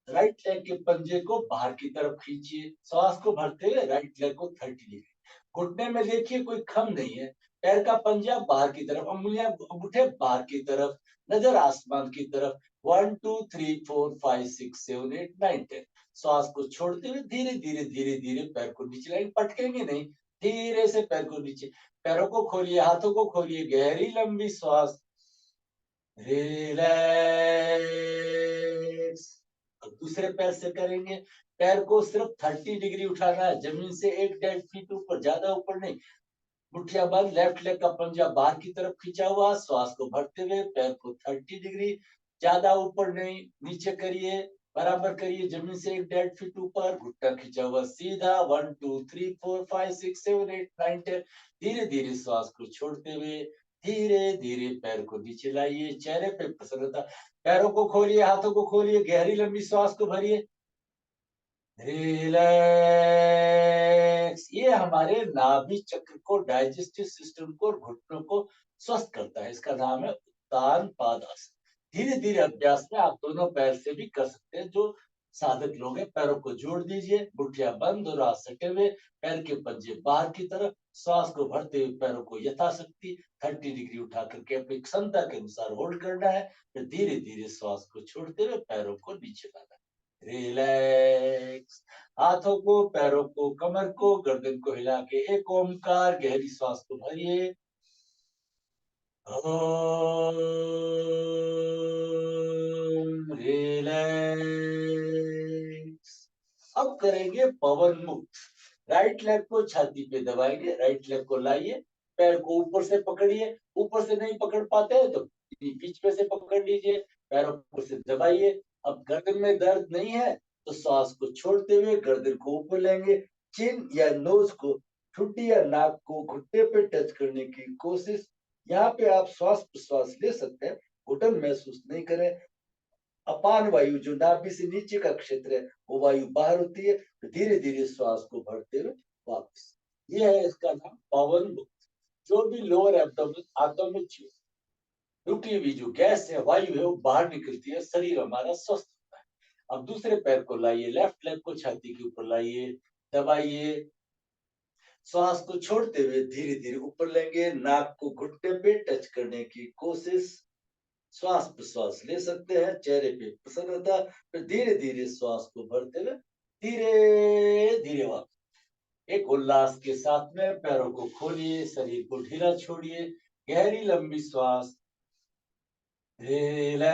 राइट लेग के पंजे को बाहर की तरफ खींचिए, श्वास को भरते हुए राइट लेग को 30 डिग्री। घुटने में देखिए कोई खम नहीं है, पैर का पंजा बाहर की तरफ, अंगुलियां अंगूठे बाहर की तरफ, नजर आसमान की तरफ। 1 2 3 4 5 6 7 8 9 10। श्वास को छोड़ते हुए धीरे धीरे धीरे धीरे पैर को नीचे लाएंगे, पटकेंगे नहीं, धीरे से पैर को नीचे। पैरों को खोलिए, हाथों को खोलिए, गहरी लंबी श्वास, रिलैक्स। अब दूसरे पैर से करेंगे, पैर को सिर्फ 30 डिग्री उठाना है, जमीन से 1.5 फीट ऊपर, ज्यादा ऊपर नहीं। मुठ्ठियां बंद, लेफ्ट लेग का पंजा बाहर की तरफ खींचा हुआ, श्वास को भरते हुए पैर को 30 डिग्री, ज्यादा ऊपर नहीं, नीचे करिए, बराबर करिए, जमीन से 1.5 फीट ऊपर, घुटना खींचा हुआ सीधा। 1 2 3 4 5 6 7 8 9 10। धीरे धीरे श्वास को छोड़ते हुए धीरे धीरे पैर को नीचे लाइए, चेहरे पे प्रसन्नता। पैरों को खोलिए, हाथों को खोलिए, गहरी लंबी श्वास को भरिए, रिलैक्स। ये हमारे नाभि चक्र को, डाइजेस्टिव सिस्टम को और घुटनों को स्वस्थ करता है। इसका नाम है उत्तान पादासन। धीरे धीरे अभ्यास में आप दोनों पैर से भी कर सकते हैं। जो साधक लोग हैं, पैरों को जोड़ दीजिए, मुठ्ठियां बंद और हाथ सटे हुए, पैर के पंजे बाहर की तरफ, श्वास को भरते हुए पैरों को यथाशक्ति 30 डिग्री उठा करके अपनी क्षमता के अनुसार होल्ड करना है। फिर धीरे धीरे श्वास को छोड़ते हुए पैरों को नीचे लाना है, रिलैक्स। हाथों को, पैरों को, कमर को, गर्दन को हिला के एक ओमकार, गहरी सांस को भरिए, ओम, रिलैक्स। अब करेंगे पवन मुक्त। राइट लेग को छाती पे दबाएंगे, राइट लेग को लाइए, पैर को ऊपर से पकड़िए, ऊपर से नहीं पकड़ पाते हैं तो बीच में से पकड़ लीजिए, पैरों को से दबाइए। अब गर्दन में दर्द नहीं है तो सांस को छोड़ते हुए गर्दन को ऊपर लेंगे, चिन या नोज को, ठुड्डी या नाक को घुटने पे टच करने की कोशिश। यहाँ पे आप श्वास प्रश्वास ले सकते हैं, घुटन महसूस नहीं करें। अपान वायु जो नाभि से नीचे का क्षेत्र है वो वायु बाहर होती है, तो धीरे धीरे श्वास को भरते हुए वापस। ये है इसका नाम पवन मुक्त। जो भी लोअर एब्डोमेन, आंतों में रुकी हुई जो गैस है, वायु है, वो बाहर निकलती है, शरीर हमारा स्वस्थ होता है। अब दूसरे पैर को लाइए, लेफ्ट लेग को छाती के ऊपर लाइए, दबाइए, श्वास को छोड़ते हुए धीरे धीरे ऊपर लेंगे, नाक को घुटने पे टच करने की कोशिश। श्वास प्रश्वास ले सकते हैं, चेहरे पे प्रसन्नता। फिर धीरे धीरे श्वास को भरते हुए धीरे धीरे वापस। एक उल्लास के साथ में पैरों को खोलिए, शरीर को ढीला छोड़िए, गहरी लंबी श्वास, रिलैक्स।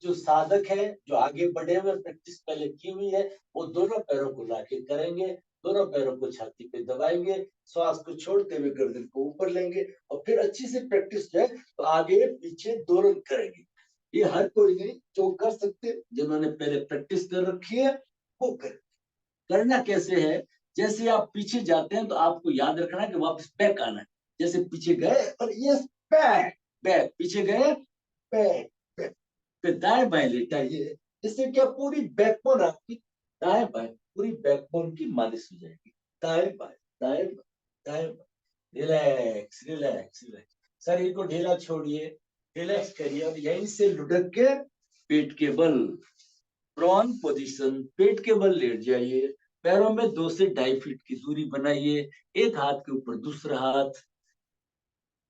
जो साधक है, जो आगे बढ़े हुए प्रैक्टिस पहले की हुई है, वो दोनों पैरों को लाके करेंगे, दोनों पैरों को छाती पे दबाएंगे, श्वास को छोड़ते हुए गर्दन को ऊपर लेंगे, और फिर अच्छी से प्रैक्टिस जो है तो आगे पीछे दोनों करेंगे। ये हर कोई नहीं, जो कर सकते, जिन्होंने पहले प्रैक्टिस कर रखी है वो करें। करना कैसे है? जैसे आप पीछे जाते हैं तो आपको याद रखना है कि वापस बैक आना है। जैसे पीछे गए और ये बैक बैक, पीछे गए बैक बैक, फिर दाएं बाएं लेटाइए। इससे क्या पूरी बैकबोन आपकी, दाएं बाएं पूरी बैकबोन की मालिश हो जाएगी। दाएं बाएं, दाएं बाएं, दाएं बाएं, रिलैक्स रिलैक्स रिलैक्स। शरीर को ढीला छोड़िए, रिलैक्स करिए, और यहीं से लुढ़क के पेट के बल, प्रॉन पोजीशन, पेट के बल लेट जाइए, पैरों में 2 से 2.5 फीट की दूरी बनाइए, एक हाथ के ऊपर दूसरा हाथ,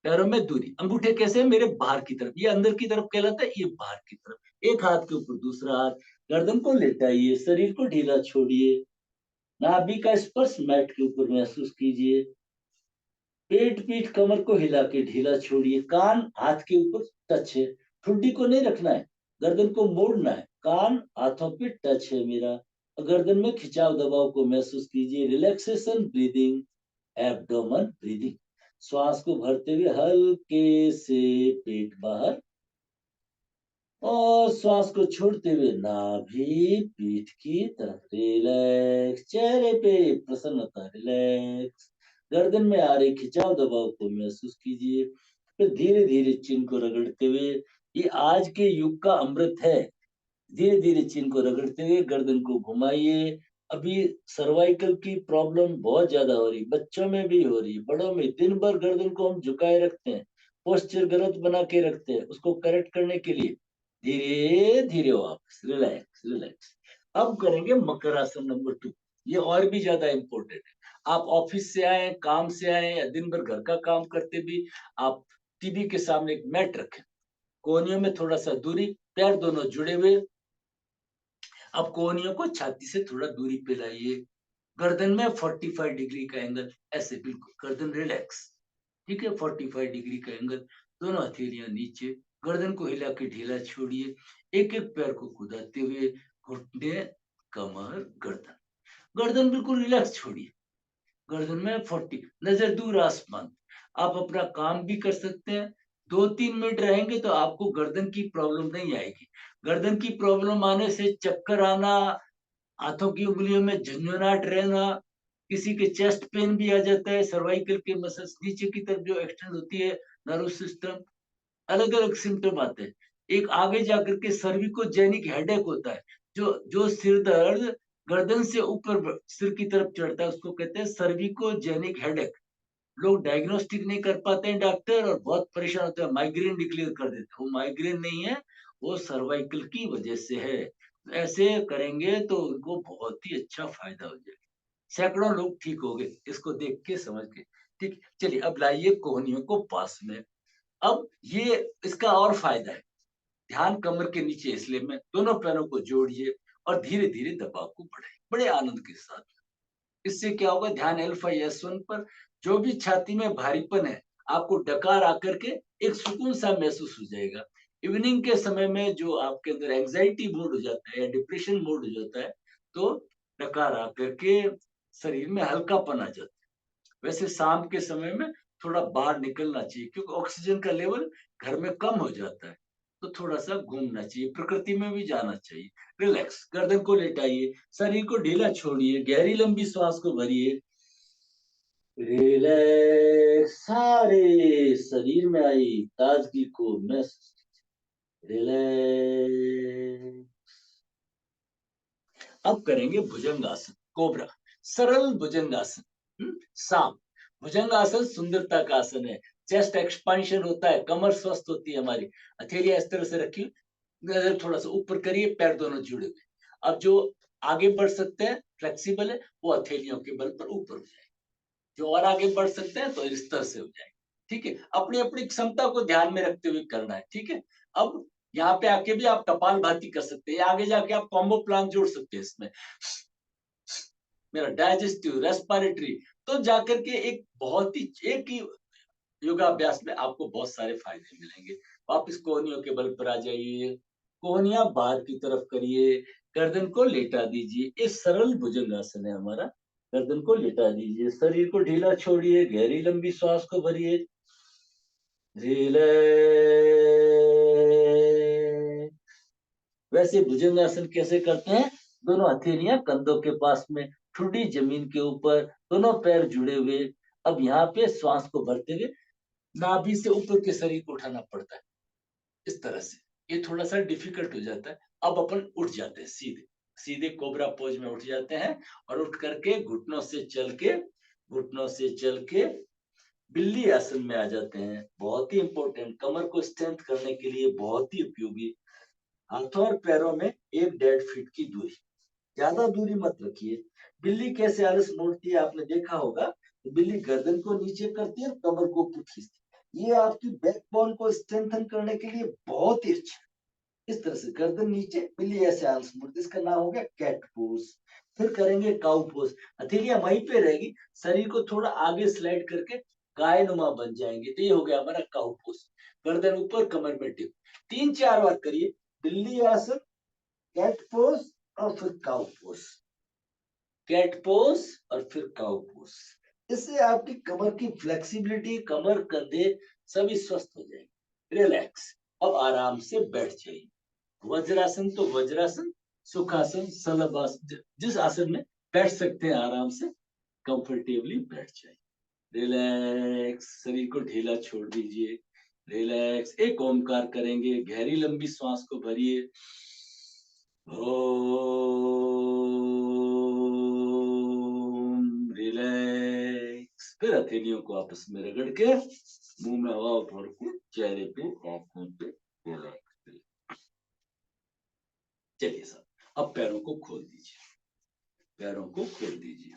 पैरों में दूरी, अंगूठे कैसे मेरे बाहर की तरफ, ये अंदर की तरफ कहलाता है, ये बाहर की तरफ, एक हाथ के ऊपर दूसरा हाथ, गर्दन को लेटाइए, शरीर को ढीला छोड़िए, नाभि का स्पर्श मैट के ऊपर महसूस कीजिए, पेट पीठ कमर को हिला के ढीला छोड़िए, कान हाथ के ऊपर टच है, ठुड्डी को नहीं रखना है, गर्दन को मोड़ना है, कान हाथों पे टच है मेरा। गर्दन में खिंचाव दबाव को महसूस कीजिए। Relaxation breathing, abdomen breathing. श्वास को भरते हुए हल्के से पेट बाहर और श्वास को छोड़ते हुए नाभि पीठ की तरफ। रिलैक्स, चेहरे पे प्रसन्नता, रिलैक्स। गर्दन में आ रही खिंचाव दबाव को महसूस कीजिए। फिर धीरे धीरे चिन को रगड़ते हुए, ये आज के युग का अमृत है। धीरे धीरे चिन को रगड़ते हुए गर्दन को घुमाइए। अभी सर्वाइकल की प्रॉब्लम बहुत ज्यादा हो रही, बच्चों में भी हो रही, बड़ों में। दिन भर गर्दन को हम झुकाए रखते हैं, पोस्चर गलत बना के रखते हैं। उसको करेक्ट करने के लिए धीरे धीरे वापस, रिलैक्स रिलैक्स। अब करेंगे मकर आसन नंबर 2। ये और भी ज्यादा इंपॉर्टेंट है। आप ऑफिस से आए, काम से आए, या दिन भर घर का काम करते भी आप टीवी के सामने एक मैट रखें, कोहनियों में थोड़ा सा दूरी, पैर दोनों जुड़े हुए। अब कोहनियों को छाती से थोड़ा दूरी पे लाइए। गर्दन में 45 डिग्री का एंगल, ऐसे बिल्कुल गर्दन रिलैक्स। ठीक है, 45 डिग्री का एंगल। दोनों हथेलियां नीचे, गर्दन को हिला के ढीला छोड़िए। एक एक पैर को कुदाते हुए, घुटने, कमर, गर्दन। गर्दन बिल्कुल रिलैक्स छोड़िए। गर्दन में 40, नजर दूर आसमान। आप अपना काम भी कर सकते हैं। 2-3 मिनट रहेंगे तो आपको गर्दन की प्रॉब्लम नहीं आएगी। गर्दन की प्रॉब्लम आने से चक्कर आना, हाथों की उंगलियों में झंझनाहट रहना, किसी के चेस्ट पेन भी आ जाता है। सर्वाइकल के मसल्स नीचे की तरफ जो एक्सटेंड होती है, नर्व सिस्टम, अलग अलग सिम्टम आते हैं। एक आगे जाकर के सर्विकोजेनिक हेडेक होता है, जो जो सिर दर्द गर्दन से ऊपर सिर की तरफ चढ़ता है, उसको कहते हैं सर्विकोजेनिक हेडेक। लोग डायग्नोस्टिक नहीं कर पाते हैं डॉक्टर, और बहुत परेशान होते हैं, माइग्रेन डिक्लेयर कर देते हैं। वो माइग्रेन नहीं है, वो सर्वाइकल की वजह से है। ऐसे करेंगे तो उनको बहुत ही अच्छा फायदा हो जाएगा। सैकड़ों लोग ठीक हो गए इसको देख के, समझ के। ठीक, चलिए अब लाइए कोहनियों को पास में। अब ये इसका और फायदा है। ध्यान कमर के नीचे, इसलिए मैं दोनों पैरों को जोड़िए और धीरे धीरे दबाव को बढ़ाइए बड़े आनंद के साथ। इससे क्या होगा, ध्यान L5S1 पर। जो भी छाती में भारीपन है, आपको डकार आकर के एक सुकून सा महसूस हो जाएगा। इवनिंग के समय में जो आपके अंदर एंजाइटी मूड हो जाता है या डिप्रेशन मूड हो जाता है, तो डकार आकर के शरीर में हल्कापन आ जाता है। वैसे शाम के समय में थोड़ा बाहर निकलना चाहिए, क्योंकि ऑक्सीजन का लेवल घर में कम हो जाता है। तो थोड़ा सा घूमना चाहिए, प्रकृति में भी जाना चाहिए। रिलैक्स, गर्दन को लेटाइए, शरीर को ढीला छोड़िए, गहरी लंबी श्वास को भरिए। रिलैक्स, सारे शरीर में आई ताजगी को महसूस कीजिए। रिलैक्स। अब करेंगे भुजंगासन, कोबरा, सरल भुजंगासन। सांप। भुजंगासन सुंदरता का आसन है। चेस्ट एक्सपांशन होता है, कमर स्वस्थ होती है हमारी। हथेलियां इस तरह से रखिए, नजर थोड़ा सा ऊपर करिए, पैर दोनों जुड़े हुए। अब जो आगे बढ़ सकते हैं, फ्लेक्सिबल है, वो हथेलियों के बल पर ऊपर हो जाए। जो और आगे बढ़ सकते हैं तो इस तरह से हो जाए। ठीक है, अपनी अपनी क्षमता को ध्यान में रखते हुए करना है। ठीक है, अब यहाँ पे आके भी आप कपाल भाती कर सकते हैं, आगे जाके आप कॉम्बो प्लान जोड़ सकते हैं इसमें। मेरा डाइजेस्टिव, रेस्पिरेटरी, तो जाकर के एक बहुत ही एक ही योगाभ्यास में आपको बहुत सारे फायदे मिलेंगे। वापस कोहनियों के बल पर आ जाइए, कोहनियां बाहर की तरफ करिए, गर्दन को लेटा दीजिए। ये सरल भुजंगासन है हमारा। गर्दन को लेटा दीजिए, शरीर को ढीला छोड़िए, गहरी लंबी श्वास को भरिए। रिलैक्स। वैसे भुजंगासन कैसे करते हैं, दोनों हथेलियां कंधों के पास में, ठुड्डी जमीन के ऊपर, दोनों पैर जुड़े हुए। अब यहाँ पे श्वास को भरते हुए नाभि से ऊपर के शरीर को उठाना पड़ता है, इस तरह से। ये थोड़ा सा डिफिकल्ट हो जाता है। अब अपन उठ जाते हैं सीधे, सीधे कोबरा पोज में उठ जाते हैं, और उठ करके घुटनों से चल के बिल्ली आसन में आ जाते हैं। बहुत ही इंपॉर्टेंट, कमर को स्ट्रेंथ करने के लिए बहुत ही उपयोगी। हाथों और पैरों में 1-1.5 फीट की दूरी, ज्यादा दूरी मत रखिए। बिल्ली कैसे आलस मोड़ती है आपने देखा होगा, तो बिल्ली गर्दन को नीचे करती है और कमर को ऊपर खींचती है। ये आपकी बैकबोन को स्ट्रेंथन करने के लिए बहुत ही अच्छा है। इस तरह से गर्दन नीचे, बिल्ली ऐसे आलस मोड़ती है। इसका नाम हो गया कैट पोज। फिर करेंगे काउ पोज। हथेलियां वहीं पे रहेगी, शरीर को थोड़ा आगे स्लाइड करके गायनुमा बन जाएंगे। तो ये हो गया हमारा काउ पोज। गर्दन ऊपर, कमर में टिप। 3-4 बार करिए। बिल्ली आसन, कैट पोज और फिर काउ पोज, कैट पोज और फिर काउ पोज। इससे आपकी कमर की फ्लेक्सिबिलिटी, कमर, कंधे सभी स्वस्थ हो जाएंगे। रिलैक्स। अब आराम से बैठ जाइए। वज्रासन तो वज्रासन, सुखासन, शलभासन, जिस आसन में बैठ सकते हैं आराम से कंफर्टेबली बैठ जाइए। रिलैक्स, शरीर को ढीला छोड़ दीजिए। रिलैक्स, एक ओमकार करेंगे, गहरी लंबी श्वास को भरिए। ओम। रिलैक्स, फिर हथेलियों को आपस में रगड़ के मुंह में हवा भर के चेहरे पे, आंखों पे रिलैक्स। चलिए सर, अब पैरों को खोल दीजिए, पैरों को खोल दीजिए।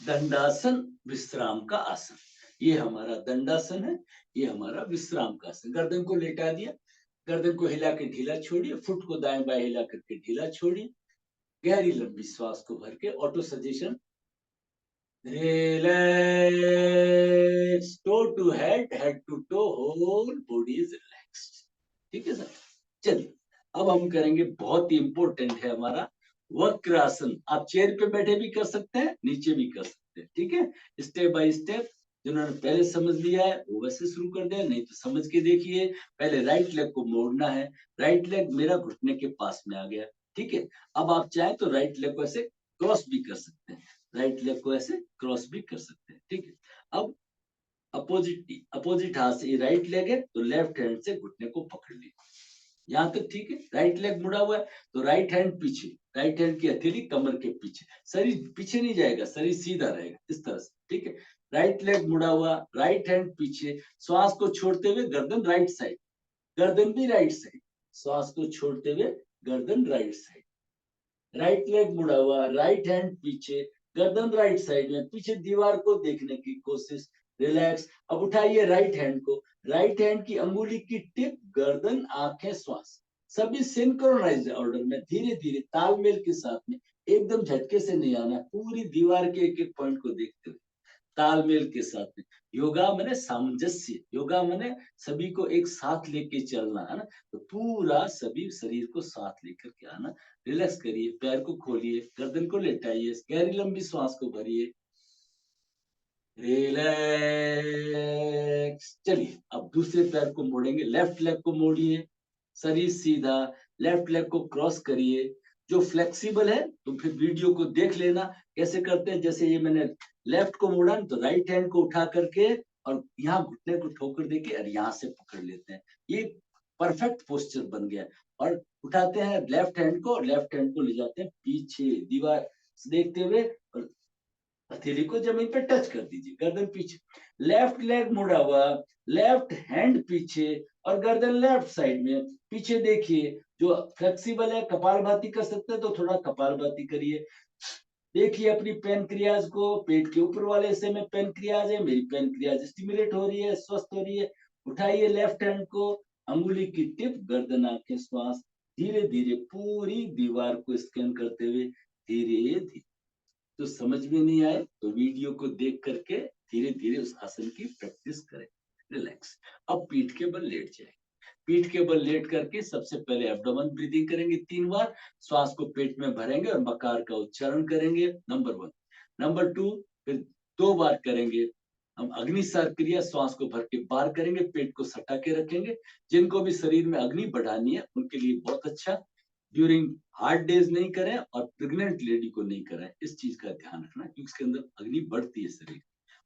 दंडासन विश्राम का आसन, ये हमारा दंडासन है, ये हमारा विश्राम का आसन। गर्दन को लेटा दिया, गर्दन को हिला के ढीला छोड़िए, फुट को दाएं बाएं हिला करके ढीला छोड़िए। गहरी लंबी श्वास को भर के auto suggestion. Relax, toe to head, head to toe, whole body is relaxed. ठीक है सर। चलिए, अब हम करेंगे, बहुत ही इंपॉर्टेंट है हमारा वक्रासन। आप चेयर पे बैठे भी कर सकते हैं, नीचे भी कर सकते हैं, ठीक है। स्टेप बाय स्टेप, जिन्होंने पहले समझ लिया है वो वैसे शुरू कर दे, नहीं तो समझ के देखिए। पहले राइट लेग को मोड़ना है, राइट लेग मेरा घुटने के पास में आ गया, ठीक है। अब आप चाहें तो राइट लेग को ऐसे क्रॉस भी कर सकते हैं, राइट लेग को ऐसे क्रॉस भी कर सकते हैं, ठीक है। अब अपोजिट हाथ से राइट लेग है तो लेफ्ट हैंड से घुटने को पकड़ लीजिए, यहाँ तक ठीक है। राइट लेग मुड़ा हुआ है तो राइट हैंड पीछे, राइट हैंड की हथेली कमर के पीछे, शरीर पीछे नहीं जाएगा, शरीर सीधा रहेगा इस तरह से, ठीक है। राइट लेग मुड़ा हुआ, राइट हैंड पीछे, श्वास को छोड़ते हुए गर्दन राइट साइड, गर्दन भी राइट साइड, श्वास को छोड़ते हुए गर्दन राइट साइड। राइट लेग मुड़ा हुआ, राइट हैंड पीछे, गर्दन राइट साइड में, पीछे दीवार को देखने की कोशिश। रिलैक्स। अब उठाइए राइट हैंड को, राइट हैंड की अंगुली की टिप, गर्दन, आंखें, श्वास, सभी सिंक्रोनाइज्ड ऑर्डर में, धीरे धीरे तालमेल के साथ में, एकदम झटके से नहीं आना, पूरी दीवार के एक एक पॉइंट को देखते हुए तालमेल के साथ में। योगा मैंने सामंजस्य, योगा मैंने सभी को एक साथ लेके चलना है ना, तो पूरा सभी शरीर को साथ लेकर के आना। रिलैक्स करिए, पैर को खोलिए, गर्दन को लेटाइए, गहरी लंबी श्वास को भरिए। रिलैक्स। चलिए, अब दूसरे पैर को मोड़ेंगे, लेफ्ट लेग को मोड़िए, शरीर सीधा, लेफ्ट लेग को क्रॉस करिए। जो फ्लेक्सिबल है तो फिर वीडियो को देख लेना कैसे करते हैं। जैसे ये मैंने लेफ्ट को मोड़ा तो राइट हैंड को उठा करके और यहाँ घुटने को ठोकर देके और यहाँ से पकड़ लेते हैं, ये परफेक्ट पोस्चर बन गया। और उठाते हैं लेफ्ट हैंड को, लेफ्ट हैंड को ले जाते हैं पीछे दीवार देखते हुए और हथेली को जमीन पे टच कर दीजिए, गर्दन पीछे, लेफ्ट लेग मुड़ा हुआ, लेफ्ट हैंड पीछे और गर्दन लेफ्ट साइड में, पीछे देखिए। जो फ्लेक्सिबल है कपालभाति कर सकते हैं तो थोड़ा कपालभाति करिए। देखिए अपनी पेनक्रियाज को, पेट के ऊपर वाले हिस्से में पेनक्रियाज है, मेरी पेनक्रियाज स्टिमुलेट हो रही है, स्वस्थ हो रही है। उठाइए लेफ्ट हैंड को, अंगुली की टिप, गर्दन, आंखें, श्वास, धीरे धीरे पूरी दीवार को स्कैन करते हुए, धीरे धीरे। तो समझ में नहीं आए तो वीडियो को देख करके धीरे धीरे उस आसन की प्रैक्टिस करें। रिलैक्स। अब पीठ के बल लेट जाए, पीठ के बल लेट करके सबसे पहले एब्डोमेन ब्रीदिंग करेंगे 3 बार, श्वास को पेट में भरेंगे और मकार का उच्चारण करेंगे, नंबर 1। नंबर 2, फिर 2 बार करेंगे हम अग्निसार क्रिया, श्वास को भर के बाहर करेंगे, पेट को सटा के रखेंगे। जिनको भी शरीर में अग्नि बढ़ानी है उनके लिए बहुत अच्छा। ड्यूरिंग हार्ड डेज नहीं करें और प्रेग्नेंट लेडी को नहीं करें, इस चीज का ध्यान रखना क्योंकि उसके अंदर अग्नि बढ़ती है शरीर।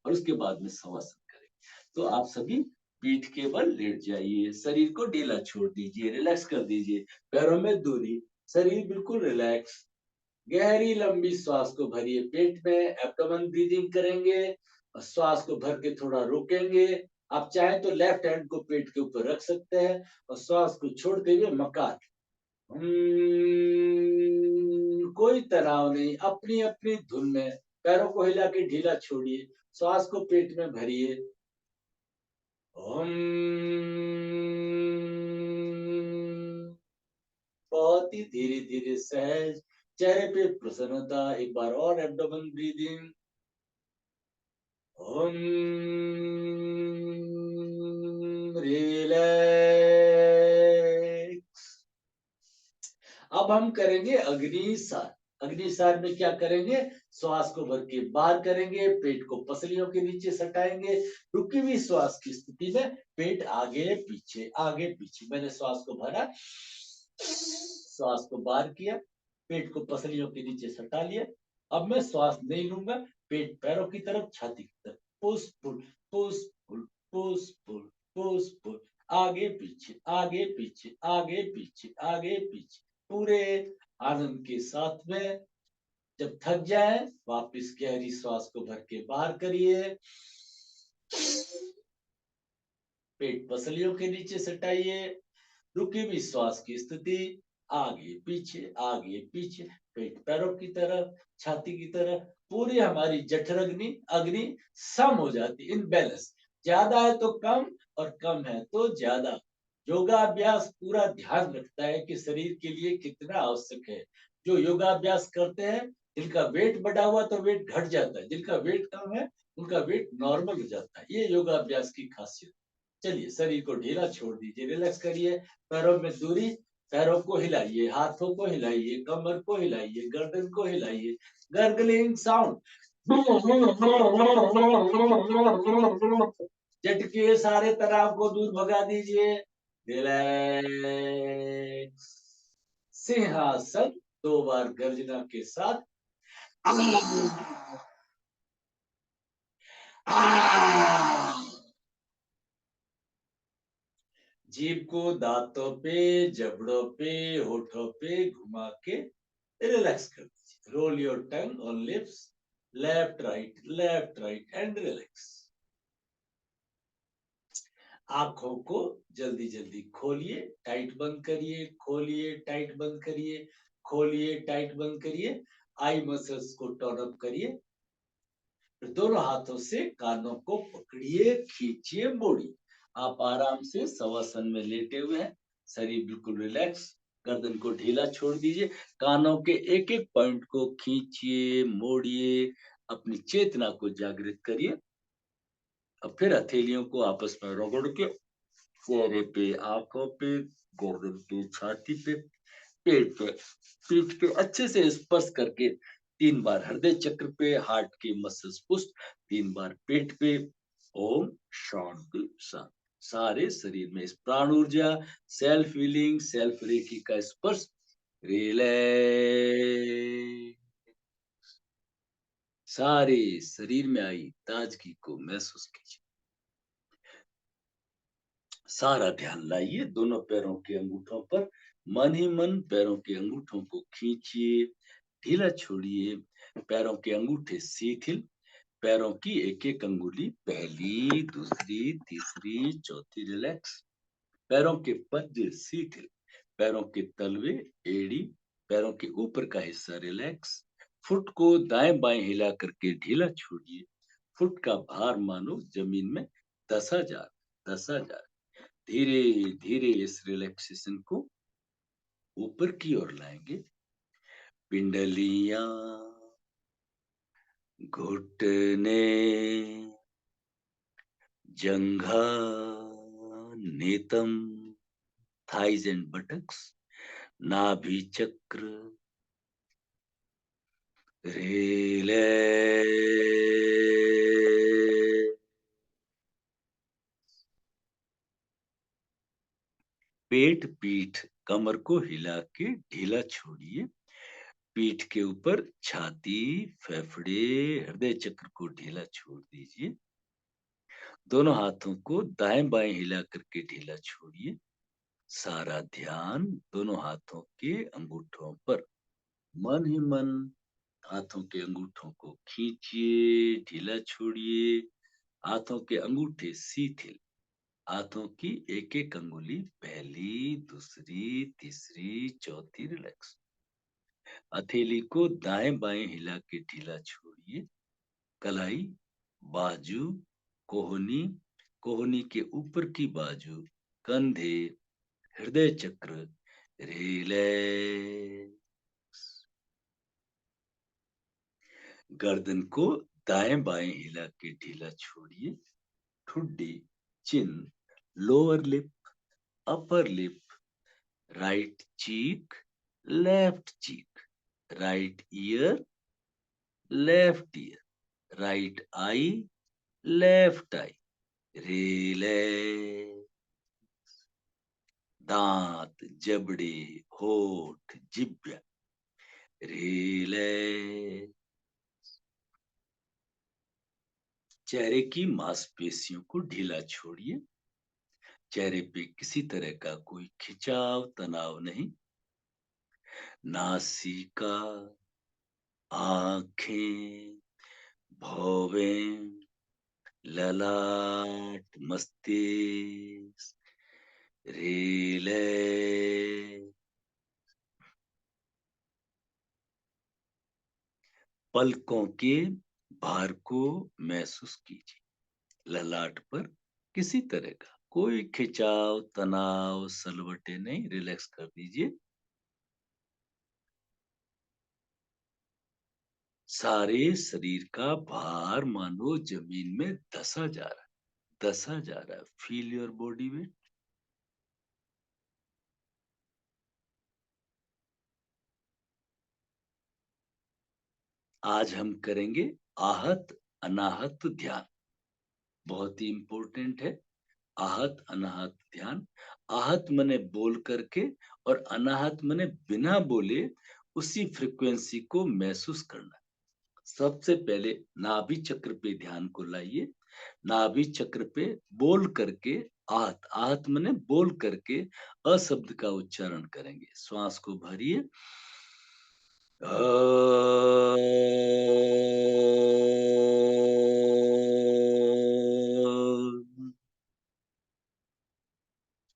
और उसके बाद में शवासन करें। तो आप सभी पीठ के बल लेट जाइए, शरीर को ढीला छोड़ दीजिए, रिलैक्स कर दीजिए, पैरों में दूरी, शरीर बिल्कुल रिलैक्स। गहरी लंबी श्वास को भरिए पेट में, एब्डोमेन ब्रीदिंग करेंगे और श्वास को भर के थोड़ा रोकेंगे। आप चाहे तो लेफ्ट हैंड को पेट के ऊपर रख सकते हैं और श्वास को छोड़ते हुए मकार। कोई तनाव नहीं, अपनी अपनी धुन में पैरों को हिला के ढीला छोड़िए, श्वास को पेट में भरिए। बहुत ही धीरे धीरे सहज, चेहरे पे प्रसन्नता। एक बार और एब्डोमेन ब्रीदिंग। रिलैक्स। अब अब हम करेंगे अग्निसार। अग्निसार में क्या करेंगे, श्वास को भर के बाहर करेंगे, पेट को पसलियों के नीचे सटाएंगे, रुकी हुई श्वास की स्थिति में पेट आगे पीछे आगे पीछे। मैंने श्वास को भरा, श्वास को बाहर किया, पेट को पसलियों के नीचे सटा लिया। अब मैं श्वास नहीं लूंगा, पेट पैरों की तरफ, छाती की तरफ, push pull push pull push pull push pull, आगे पीछे आगे पीछे आगे पीछे आगे पीछे, पूरे आनंद के साथ में। जब थक जाए वापस गहरी श्वास को भर के बाहर करिए, पेट पसलियों के नीचे सटाइए, रुकी हुई श्वास की स्थिति, आगे पीछे आगे पीछे, पेट पैरों की तरफ, छाती की तरफ, पूरी हमारी जठराग्नि अग्नि सम हो जाती, इन बैलेंस। ज्यादा है तो कम और कम है तो ज्यादा। योगाभ्यास पूरा ध्यान रखता है कि शरीर के लिए कितना आवश्यक है। जो योगाभ्यास करते हैं जिनका वेट बढ़ा हुआ तो वेट घट जाता है, जिनका वेट कम है उनका वेट नॉर्मल हो जाता है। ये योगाभ्यास की खासियत। चलिए शरीर को ढीला छोड़ दीजिए, रिलैक्स करिए, पैरों में दूरी, पैरों को हिलाइए, हाथों को हिलाइए, कमर को हिलाइए, गर्दन को हिलाइए, गर्गलिंग साउंड, झटके सारे तनाव को दूर भगा दीजिए। रिलैक्स, सिंहासन 2 बार गर्जना के साथ। जीभ को दांतों पे, जबड़ों पे, होठों पे घुमा के रिलैक्स कर दीजिए। Roll your tongue on lips, left right and relax. आंखों को जल्दी जल्दी खोलिए, टाइट बंद करिए, खोलिए, टाइट बंद करिए, खोलिए, टाइट बंद करिए। आई मसल्स को टर्न अप करिए। फिर दोनों हाथों से कानों को पकड़िए, खींचिए, मोड़िए। आप आराम से शवासन में लेटे हुए हैं, शरीर बिल्कुल रिलैक्स, गर्दन को ढीला छोड़ दीजिए, कानों के एक एक पॉइंट को खींचिए, मोड़िए, अपनी चेतना को जागृत करिए। अब फिर हथेलियों को आपस में रगड़ के चेहरे पे, आंखों पे, गर्दन पे, छाती पे, पेट पे, पीठ पे अच्छे से स्पर्श करके 3 बार हृदय चक्र पे, हार्ट के मसल्स पुष्ट, 3 बार पेट पे। ओम शांति शांति। सारे शरीर में इस प्राण ऊर्जा, सेल्फ हीलिंग, सेल्फ रेकी का स्पर्श। रिलैक्स, सारे शरीर में आई ताजगी को महसूस कीजिए। सारा ध्यान लाइए दोनों पैरों के अंगूठों पर, मन ही मन पैरों के अंगूठों को खींचिए, ढीला छोड़िए, पैरों के अंगूठे शिथिल, पैरों की एक एक अंगुली, पहली, दूसरी, तीसरी, चौथी, रिलैक्स। पैरों के पंजे शिथिल, पैरों के तलवे, एड़ी, पैरों के ऊपर का हिस्सा रिलैक्स। फुट को दाएं बाएं हिला करके ढीला छोड़िए, फुट का भार मानो जमीन में दसा जा। धीरे धीरे इस रिलैक्सेशन को ऊपर की ओर लाएंगे। पिंडलियां, घुटने, जंघा, नेतम, थाइज एंड बटक्स, नाभि चक्र, रिलैक्स। पेट, पीठ, कमर को हिला के ढीला छोड़िए, पीठ के ऊपर छाती, फेफड़े, हृदय चक्र को ढीला छोड़ दीजिए। दोनों हाथों को दाएं बाएं हिला करके ढीला छोड़िए। सारा ध्यान दोनों हाथों के अंगूठों पर, मन ही मन हाथों के अंगूठों को खींचिए, ढीला छोड़िए, हाथों के अंगूठे शिथिल, हाथों की एक एक अंगुली, पहली, दूसरी, तीसरी, चौथी, रिलैक्स। हथेली को दाएं बाएं हिला के ढीला छोड़िए, कलाई, बाजू, कोहनी, कोहनी के ऊपर की बाजू, कंधे, हृदय चक्र, रिलैक्स। गर्दन को दाएं बाएं हिला के ढीला छोड़िए, ठुड्डी, chin, lower lip, upper lip, right cheek, left cheek, right ear, left ear, right eye, left eye, relax, दांत, जबड़े, होठ, जिह्वा, रिलैक्स, चेहरे की मांसपेशियों को ढीला छोड़िए, चेहरे पे किसी तरह का कोई खिंचाव, तनाव नहीं, नासिका, आंखें, भौवें, ललाट, मस्तिष्क, रिलैक्स, पलकों के भार को महसूस कीजिए, ललाट पर किसी तरह का कोई खिंचाव, तनाव, सलवटे नहीं, रिलैक्स कर दीजिए। सारे शरीर का भार मानो जमीन में धसा जा रहा है, धसा जा रहा है। Feel your body weight. आज हम करेंगे आहत अनाहत ध्यान, बहुत ही इंपॉर्टेंट है। आहत अनाहत ध्यान। आहत मने बोल करके और अनाहत मने बिना बोले उसी फ्रीक्वेंसी को महसूस करना। सबसे पहले नाभि चक्र पे ध्यान को लाइए, नाभि चक्र पे बोल करके आहत, आहत मने बोल करके अ शब्द का उच्चारण करेंगे। श्वास को भरिए,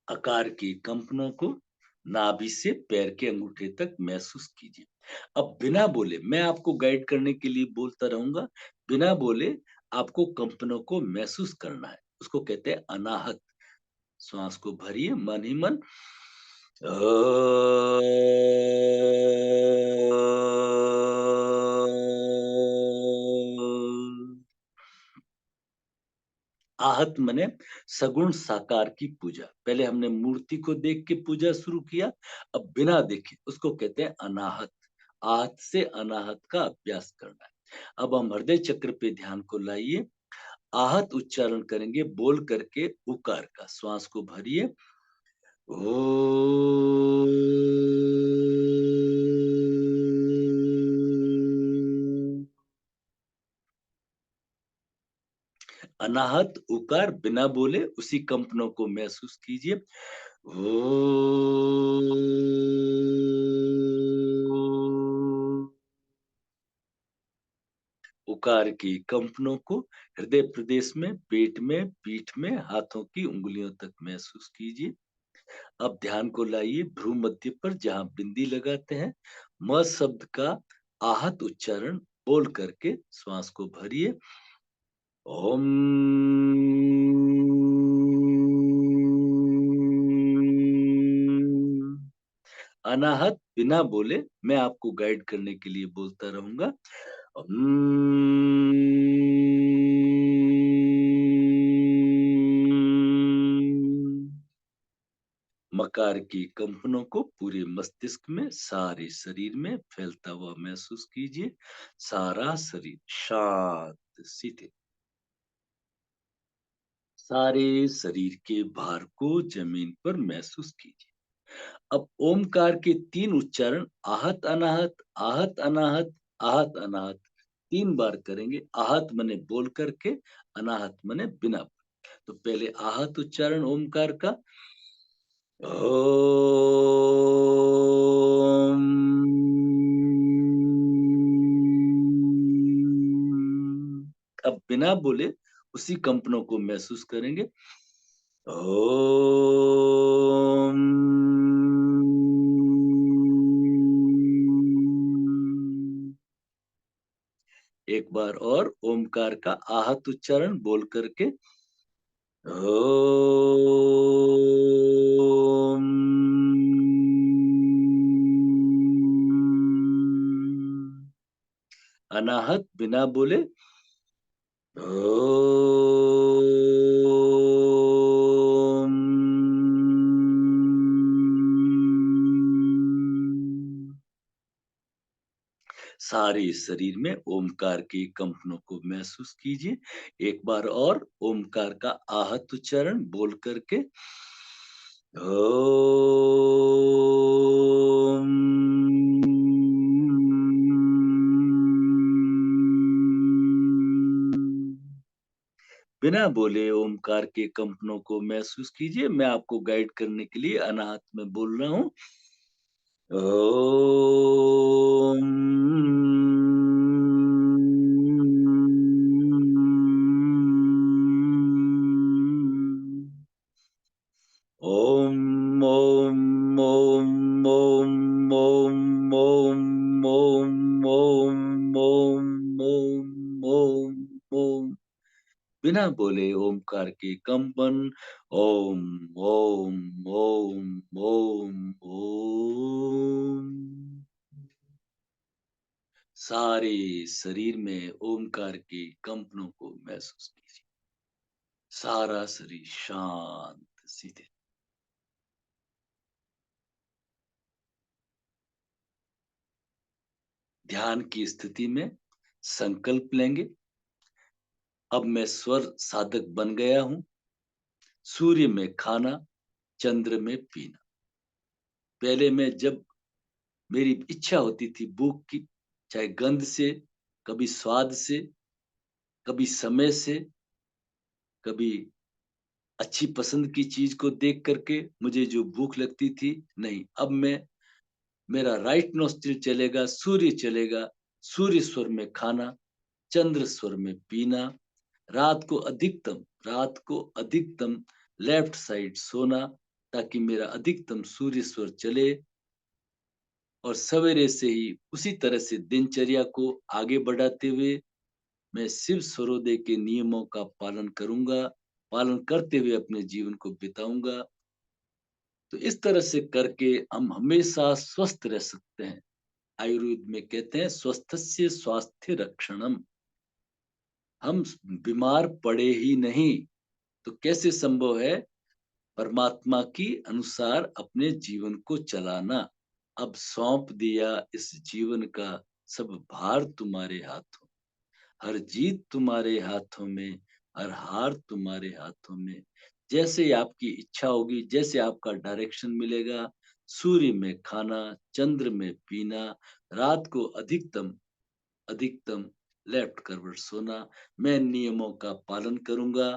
आकार के कंपनों को नाभि से पैर के अंगूठे तक महसूस कीजिए। अब बिना बोले, मैं आपको गाइड करने के लिए बोलता रहूंगा, बिना बोले आपको कंपनों को महसूस करना है, उसको कहते हैं अनाहत। श्वास को भरिए मन ही मन। आहत मने सगुण साकार की पूजा। पहले हमने मूर्ति को देख के पूजा शुरू किया, अब बिना देखे, उसको कहते हैं अनाहत। आहत से अनाहत का अभ्यास करना है। अब हम हृदय चक्र पे ध्यान को लाइए, आहत उच्चारण करेंगे बोल करके उकार का। श्वास को भरिए, ओ। अनाहत उकार बिना बोले उसी कंपनों को महसूस कीजिए। ओ। उकार के कंपनों को हृदय प्रदेश में, पेट में, पीठ में, हाथों की उंगलियों तक महसूस कीजिए। अब ध्यान को लाइए भ्रू मध्य पर, जहां बिंदी लगाते हैं। म शब्द का आहत उच्चारण बोल करके श्वास को भरिए, ओम। अनाहत बिना बोले, मैं आपको गाइड करने के लिए बोलता रहूंगा। मकार की कंपनों को पूरे मस्तिष्क में, सारे शरीर में फैलता हुआ महसूस कीजिए। सारा शरीर शांत स्थिर, सारे शरीर के भार को जमीन पर महसूस कीजिए। अब ओमकार के 3 उच्चारण आहत अनाहत, आहत अनाहत, आहत अनाहत 3 बार करेंगे। आहत मने बोल करके, अनाहत मने बिना बोले। तो पहले आहत उच्चारण ओमकार का, ओम। अब बिना बोले उसी कंपनों को महसूस करेंगे। ओम। एक बार और ओमकार का आहत उच्चारण बोल करके, ओम। अनाहत बिना बोले, ओम। सारे शरीर में ओमकार के कंपनों को महसूस कीजिए। एक बार और ओमकार का आहत उच्चारण बोल करके ओम। बिना बोले ओमकार के कंपनों को महसूस कीजिए। मैं आपको गाइड करने के लिए अनाहत में बोल रहा हूँ। ओम। ओम ओम ओम ओम ओम ओम ओम ओम ओम ओम ओम ओम। बिना बोले ओमकार के कंपन ओम ओम ओम ओम ओम। सारे शरीर में ओमकार के कंपनों को महसूस कीजिए। सारा शरीर शांत सीधे। ध्यान की स्थिति में संकल्प लेंगे, अब मैं स्वर साधक बन गया हूं। सूर्य में खाना, चंद्र में पीना। पहले मैं जब मेरी इच्छा होती थी भूख की, चाहे गंध से, कभी स्वाद से, कभी समय से, कभी अच्छी पसंद की चीज को देख करके मुझे जो भूख लगती थी, नहीं, अब मैं, मेरा राइट नोस्ट्रिल चलेगा, सूर्य चलेगा। सूर्य स्वर में खाना, चंद्र स्वर में पीना। रात को अधिकतम लेफ्ट साइड सोना, ताकि मेरा अधिकतम सूर्य स्वर चले। और सवेरे से ही उसी तरह से दिनचर्या को आगे बढ़ाते हुए मैं शिव स्वरोदय के नियमों का पालन करूंगा, पालन करते हुए अपने जीवन को बिताऊंगा। तो इस तरह से करके हम हमेशा स्वस्थ रह सकते हैं। आयुर्वेद में कहते हैं स्वस्थस्य स्वास्थ्य रक्षणम। हम बीमार पड़े ही नहीं तो कैसे संभव है परमात्मा की अनुसार अपने जीवन को चलाना। अब सौंप दिया इस जीवन का सब भार तुम्हारे हाथों। हर जीत तुम्हारे हाथों में, हर हार तुम्हारे हाथों में। जैसे आपकी इच्छा होगी, जैसे आपका डायरेक्शन मिलेगा। सूर्य में खाना, चंद्र में पीना। रात को अधिकतम अधिकतम लेफ्ट करवट सोना। मैं नियमों का पालन करूंगा,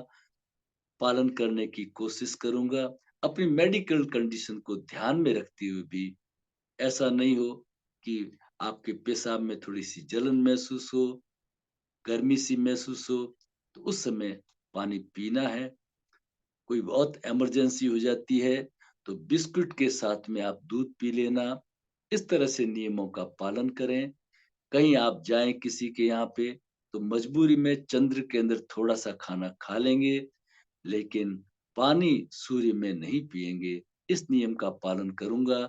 पालन करने की कोशिश करूंगा। अपनी मेडिकल कंडीशन को ध्यान में रखते हुए भी ऐसा नहीं हो कि आपके पेशाब में थोड़ी सी जलन महसूस हो, गर्मी सी महसूस हो, तो उस समय पानी पीना है। कोई बहुत इमरजेंसी हो जाती है तो बिस्कुट के साथ में आप दूध पी लेना। इस तरह से नियमों का पालन करें। कहीं आप जाएं किसी के यहाँ पे तो मजबूरी में चंद्र के अंदर थोड़ा सा खाना खा लेंगे, लेकिन पानी सूर्य में नहीं पिएंगे। इस नियम का पालन करूंगा।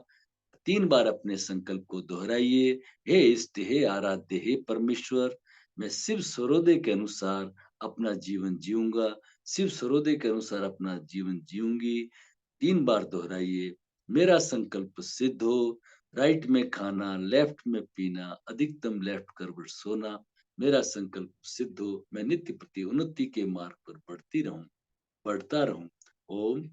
3 बार अपने संकल्प को दोहराइए। हे इष्ट, हे आराध्य, हे परमेश्वर, मैं शिव स्वरोदय के अनुसार अपना जीवन जीऊंगा। शिव स्वरोदय के अनुसार अपना जीवन जीऊंगी। 3 बार दोहराइए। मेरा संकल्प सिद्ध हो। राइट में खाना, लेफ्ट में पीना, अधिकतम लेफ्ट करवट सोना। मेरा संकल्प सिद्ध हो। मैं नित्य प्रति उन्नति के मार्ग पर बढ़ती रहूं, बढ़ता रहूं। ओम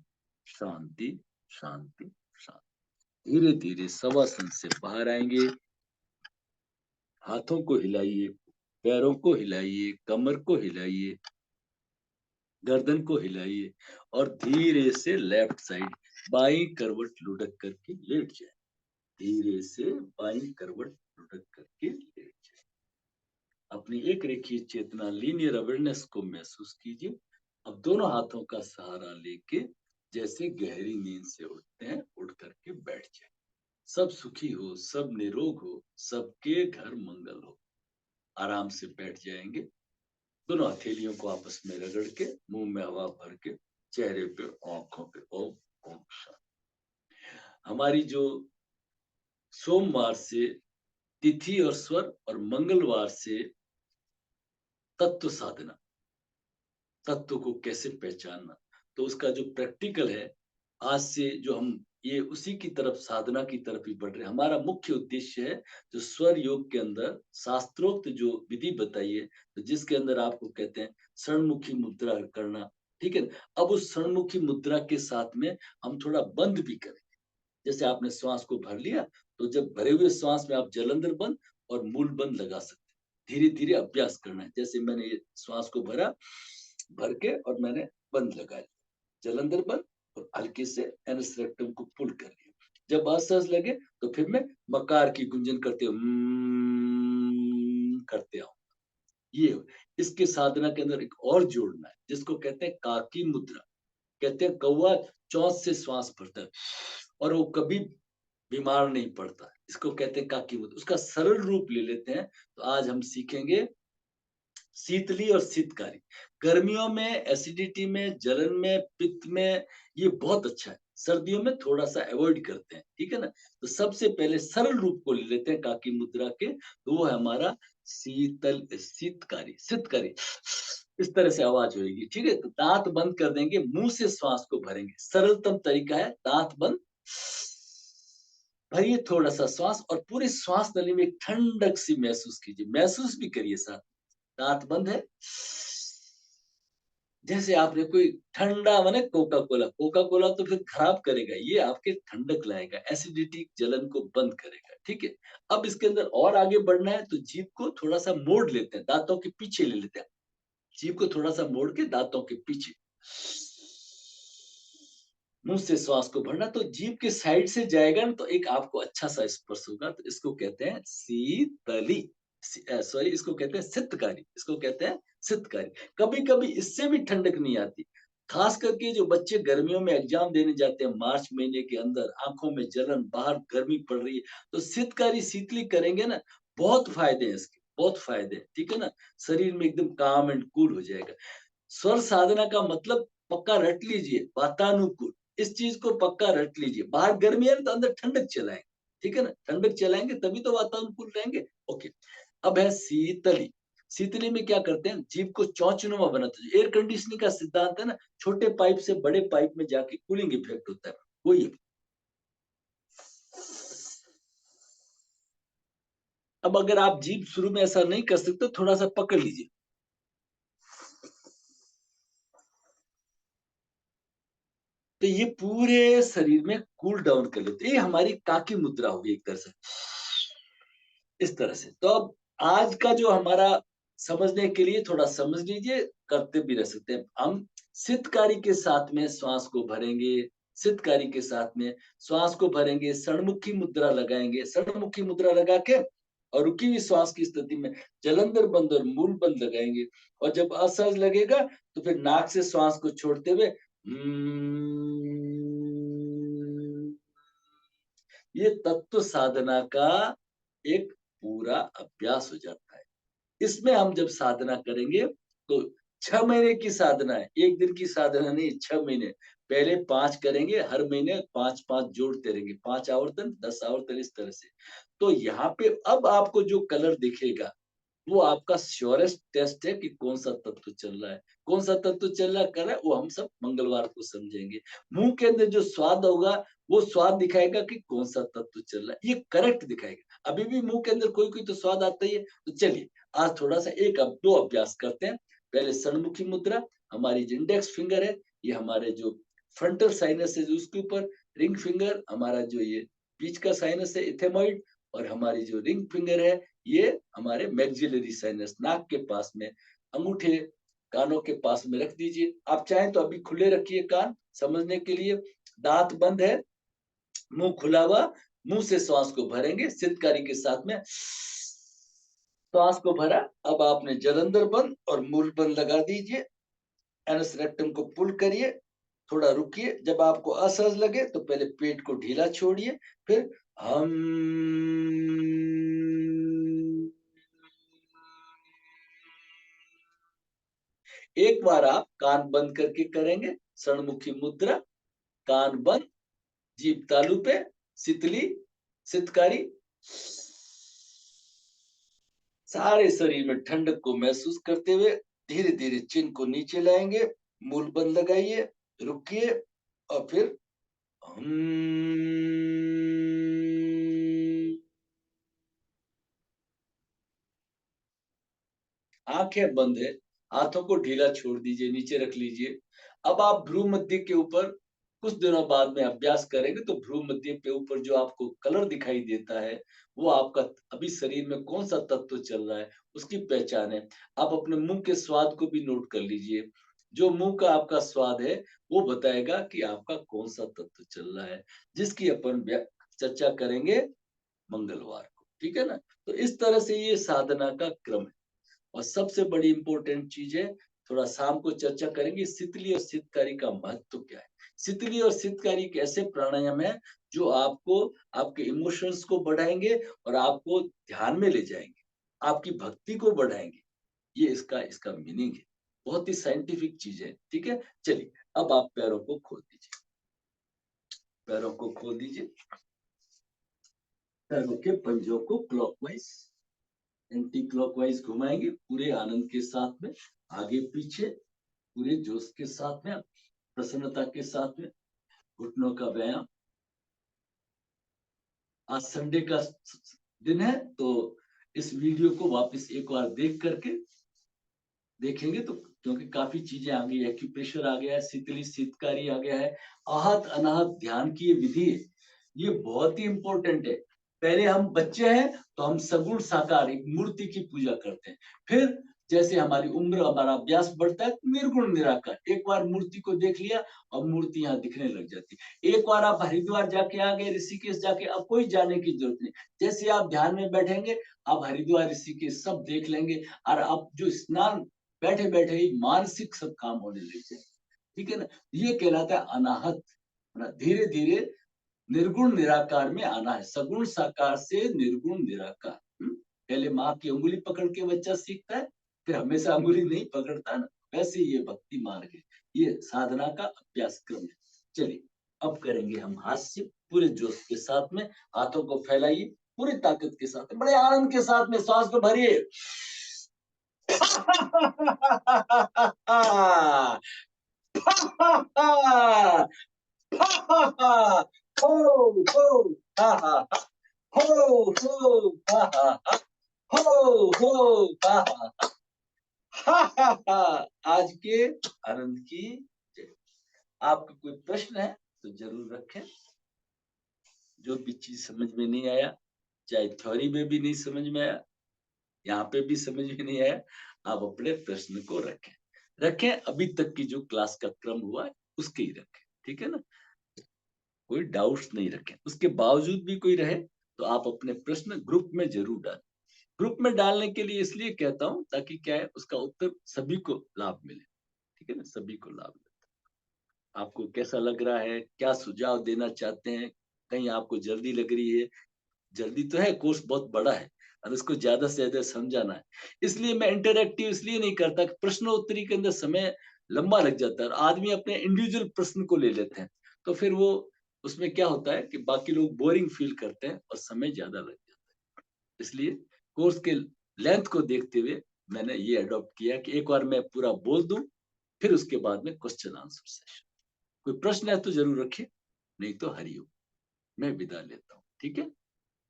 शांति शांति शांति। धीरे धीरे शवासन से बाहर आएंगे। हाथों को हिलाइए, पैरों को हिलाइए, कमर को हिलाइए, गर्दन को हिलाइए और धीरे से लेफ्ट साइड बाई करवट लुढ़क करके लेट जाए। धीरे से बाई करवट लुढ़क करके लेट जाए। अपनी एक रेखीय चेतना, लीनियर अवेयरनेस को महसूस कीजिए। अब दोनों हाथों का सहारा लेके जैसे गहरी नींद से उठते हैं, उठ करके बैठ जाए। सब सुखी हो, सब निरोग हो, सबके घर मंगल हो। आराम से बैठ जाएंगे। दोनों हथेलियों को आपस में रगड़ के, मुंह में हवा भर के, चेहरे पे, आंखों पे ओम ओम शांति। हमारी जो सोमवार से तिथि और स्वर और मंगलवार से तत्व साधना, तत्व को कैसे पहचानना, तो उसका जो प्रैक्टिकल है आज से जो हम ये उसी की तरफ साधना की तरफ ही बढ़ रहे हैं। हमारा मुख्य उद्देश्य है जो स्वर योग के अंदर शास्त्रोक्त जो विधि बताई है, तो जिसके अंदर आपको कहते हैं षणमुखी मुद्रा करना, ठीक है ना? अब उस षणमुखी मुद्रा के साथ में हम थोड़ा बंद भी करें। जैसे आपने श्वास को भर लिया, तो जब भरे हुए श्वास में आप जलंधर बंद और मूल बंद लगा सकते हैं। धीरे-धीरे अभ्यास करना है। जैसे मैंने ये श्वास को भरा, भर के और मैंने बंद लगा लिया। जलंधर बंद और हल्के से एनस रेक्टम को पुल कर लिया। जब असहज लगे तो फिर मैं मकार की गुंजन करते हुए करते आऊँ। ये हो। इसके साधना के अंदर एक और जोड़ना है जिसको कहते हैं काकी मुद्रा। कहते हैं कौवा चोंच से श्वास भरता है और वो कभी बीमार नहीं पड़ता। इसको कहते हैं काकी मुद्रा। उसका सरल रूप ले लेते हैं, तो आज हम सीखेंगे शीतली और शीतकारी। गर्मियों में एसिडिटी में, जलन में, पित्त में ये बहुत अच्छा है। सर्दियों में थोड़ा-सा अवॉइड करते हैं, ठीक है ना? तो सबसे पहले सरल रूप को ले लेते हैं काकी मुद्रा के, तो वो है हमारा शीतकारी, शीतकारी। इस तरह से आवाज़ होएगी, ठीक है? तो दाँत बंद कर देंगे, मुँह से श्वास को भरेंगे। सरलतम तरीका है दाँत बंद, भरिए थोड़ा-सा श्वास और पूरी श्वास नली में एक ठंडक सी महसूस कीजिए। महसूस भी करिए साथ। दाँत बंद है। जैसे आपने कोई ठंडा माने कोका कोला, कोका कोला तो फिर खराब करेगा, ये आपके ठंडक लाएगा, एसिडिटी जलन को बंद करेगा, ठीक है। अब इसके अंदर और आगे बढ़ना है तो जीभ को थोड़ा सा मोड़ लेते हैं, दांतों के पीछे ले लेते हैं। जीभ को थोड़ा सा मोड़ के दांतों के पीछे मुंह से श्वास को भरना, तो जीभ के साइड से जाएगा ना, तो एक आपको अच्छा सा स्पर्श होगा, तो इसको कहते हैं शीतली। सॉरी, इसको कहते हैं सितकारी, इसको कहते हैं सितकारी। कभी कभी इससे भी ठंडक नहीं आती, खास करके जो बच्चे गर्मियों में एग्जाम देने जाते हैं मार्च महीने के अंदर, आंखों में जलन, बाहर गर्मी पड़ रही है, तो सितकारी शीतली करेंगे ना, बहुत फायदे हैं इसके, बहुत फायदे हैं, ठीक है ना। शरीर में एकदम काम एंड कूल हो जाएगा। स्वर साधना का मतलब पक्का रट लीजिए, वातानुकूल। इस चीज को पक्का रट लीजिए। बाहर गर्मी है ना, तो अंदर ठंडक चलाएंगे, ठीक है ना। ठंडक चलाएंगे तभी तो वातानुकूल रहेंगे। ओके। अब है शीतली। शीतली में क्या करते हैं, जीभ को चौचनुमा बनाते हैं। एयर कंडीशनिंग का सिद्धांत है ना, छोटे पाइप से बड़े पाइप में जाके कूलिंग इफेक्ट होता है, वही है। अब अगर आप जीभ शुरू में ऐसा नहीं कर सकते, थोड़ा सा पकड़ लीजिए। तो ये पूरे शरीर में कूल डाउन कर लेते हैं। ये हमारी काकी मुद्रा होगी एक तरह से, इस तरह से। तो अब आज का जो हमारा समझने के लिए थोड़ा समझ लीजिए, करते भी रह सकते हैं। हम सितकारी के साथ में श्वास को भरेंगे, सितकारी के साथ में श्वास को भरेंगे, षणमुखी मुद्रा लगाएंगे, षणमुखी मुद्रा लगा के और रुकी हुई श्वास की स्थिति में जलंधर बंद और मूल बंद लगाएंगे। और जब असहज लगेगा तो फिर नाक से श्वास को छोड़ते हुए ये तत्व साधना का एक पूरा अभ्यास हो जाता है। इसमें हम जब साधना करेंगे तो 6 महीने की साधना है, एक दिन की साधना नहीं, 6 महीने। पहले 5 करेंगे, हर महीने 5-5 जोड़ते रहेंगे, 5 आवर्तन, 10 आवर्तन, इस तरह से। तो यहाँ पे अब आपको जो कलर दिखेगा वो आपका श्योरेस्ट टेस्ट है कि कौन सा तत्व चल रहा है, कौन सा तत्व चल रहा कर रहा है, वो हम सब मंगलवार को समझेंगे। मुंह के अंदर जो स्वाद होगा वो स्वाद दिखाएगा कि कौन सा तत्व चल रहा है, ये करेक्ट दिखाएगा। अभी भी मुंह के अंदर कोई कोई तो स्वाद आता ही है। तो चलिए आज थोड़ा सा एक अब दो अभ्यास करते हैं। पहले षणमुखी मुद्रा, हमारी जो इंडेक्स फिंगर है, ये हमारे जो फ्रंटल साइनस है उसके ऊपर, रिंग फिंगर हमारा जो ये बीच का साइनस है इथेमॉइड, और हमारी जो रिंग फिंगर है ये हमारे मैक्सिलरी साइनस, नाक के पास में। अंगूठे कानों के पास में रख दीजिए। आप चाहें तो अभी खुले रखिए कान समझने के लिए। दांत बंद है, मुंह खुला हुआ, मुंह से श्वास को भरेंगे सितकारी के साथ में। श्वास को भरा, अब आपने जलंधर बंद और मूल बंद लगा दीजिए। एनस रेक्टम को पुल करिए, थोड़ा रुकिए। जब आपको असहज लगे तो पहले पेट को ढीला छोड़िए, फिर हम एक बार आप कान बंद करके करेंगे, षणमुखी मुद्रा, कान बंद, जीभ तालू पे, सितली, सितकारी। सारे शरीर में ठंडक को महसूस करते हुए धीरे धीरे चिन को नीचे लाएंगे, मूल बंद लगाइए, रुकिए और फिर आंखें बंद है, हाथों को ढीला छोड़ दीजिए, नीचे रख लीजिए। अब आप भ्रू मध्य के ऊपर कुछ दिनों बाद में अभ्यास करेंगे तो भ्रू मध्य के ऊपर जो आपको कलर दिखाई देता है, वो आपका अभी शरीर में कौन-सा तत्व चल रहा है, उसकी पहचान है। आप अपने मुँह के स्वाद को भी नोट कर लीजिए। जो मुँह का आपका स्वाद है, वो बताएगा कि आपका कौन-सा तत्व चल रहा है, जिसकी अपन चर्चा करेंगे मंगलवार को, ठीक है ना? तो इस तरह से ये साधना का क्रम है। और सबसे बड़ी इंपॉर्टेंट चीज है, थोड़ा शाम को चर्चा करेंगे सितली और सितकारी का महत्व क्या है। सितली और सितकारी एक ऐसे प्राणायाम है जो आपको आपके इमोशंस को बढ़ाएंगे और आपको ध्यान में ले जाएंगे, आपकी भक्ति को बढ़ाएंगे। ये इसका इसका मीनिंग है। बहुत ही साइंटिफिक चीज है, ठीक है। चलिए, अब आप पैरों को खोल दीजिए, पैरों को खोल दीजिए। पैरों के पंजों को क्लॉकवाइज एंटी क्लॉकवाइज घुमाएंगे पूरे आनंद के साथ में, आगे पीछे पूरे जोश के साथ में, प्रसन्नता के साथ में। घुटनों का व्यायाम। आज संडे का दिन है तो इस वीडियो को वापस एक बार देख करके देखेंगे तो, क्योंकि काफी चीजें आ गई, एक्यूप्रेशर आ गया है, शीतली शीतकारी आ गया है, आहत अनाहत ध्यान की ये विधि है, ये बहुत ही इंपॉर्टेंट है। पहले हम बच्चे हैं तो हम सगुण साकार एक मूर्ति की पूजा करते हैं, फिर जैसे हमारी उम्र हमारा अभ्यास बढ़ता है निर्गुण निराकार एक बार मूर्ति को देख लिया और मूर्ति यहाँ दिखने लग जाती है। एक बार आप हरिद्वार जाके आ गए, ऋषिकेश जाके, अब कोई जाने की जरूरत नहीं। जैसे आप ध्यान में बैठेंगे आप हरिद्वार ऋषिकेश सब देख लेंगे, और अब जो स्नान बैठे बैठे ही मानसिक सब काम होने लग जाए, ठीक है ना। ये कहलाता है अनाहत, धीरे धीरे निर्गुण निराकार में आना है, सगुण साकार से निर्गुण निराकार। पहले माँ की उंगली पकड़ के बच्चा सीखता है, फिर हमेशा उंगली नहीं पकड़ता ना, वैसे ये भक्ति मार्ग है, ये साधना का अभ्यास क्रम है। चलिए, अब करेंगे हम हास्य पूरे जोश के साथ में। हाथों को फैलाइए पूरी ताकत के साथ, बड़े आनंद के साथ में श्वास को भरिए। आज के आनंद की जय। आपका कोई प्रश्न है तो जरूर रखें। जो भी चीज समझ में नहीं आया, चाहे थ्योरी में भी नहीं समझ में आया, यहाँ पे भी समझ में नहीं आया, आप अपने प्रश्न को रखें। रखें, अभी तक की जो क्लास का क्रम हुआ है उसके ही रखें, ठीक है ना। कोई डाउट्स नहीं रखें। उसके बावजूद भी कोई रहे तो आप अपने प्रश्न ग्रुप में जरूर डालें। ग्रुप में डालने के लिए इसलिए कहता हूँ ताकि क्या है, उसका उत्तर सभी को लाभ मिले, ठीक है ना, सभी को लाभ मिले। आपको कैसा लग रहा है, क्या सुझाव देना चाहते हैं, कहीं आपको जल्दी लग रही है? जल्दी तो है, कोर्स बहुत बड़ा है और उसको ज्यादा से ज्यादा समझाना है, इसलिए मैं इंटरैक्टिव इसलिए नहीं करता कि प्रश्नोत्तरी के अंदर समय लंबा लग जाता है और आदमी अपने इंडिविजुअल प्रश्न को ले लेते हैं, तो फिर वो उसमें क्या होता है कि बाकी लोग बोरिंग फील करते हैं और समय ज्यादा लग जाता है। इसलिए कोर्स के लेंथ को देखते हुए मैंने ये अडॉप्ट किया कि एक बार मैं पूरा बोल दूं, फिर उसके बाद में क्वेश्चन आंसर सेशन। कोई प्रश्न है तो जरूर रखिए, नहीं तो हरिओम। मैं विदा लेता हूँ, ठीक है।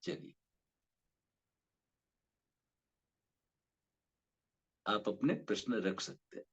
चलिए, आप अपने प्रश्न रख सकते हैं।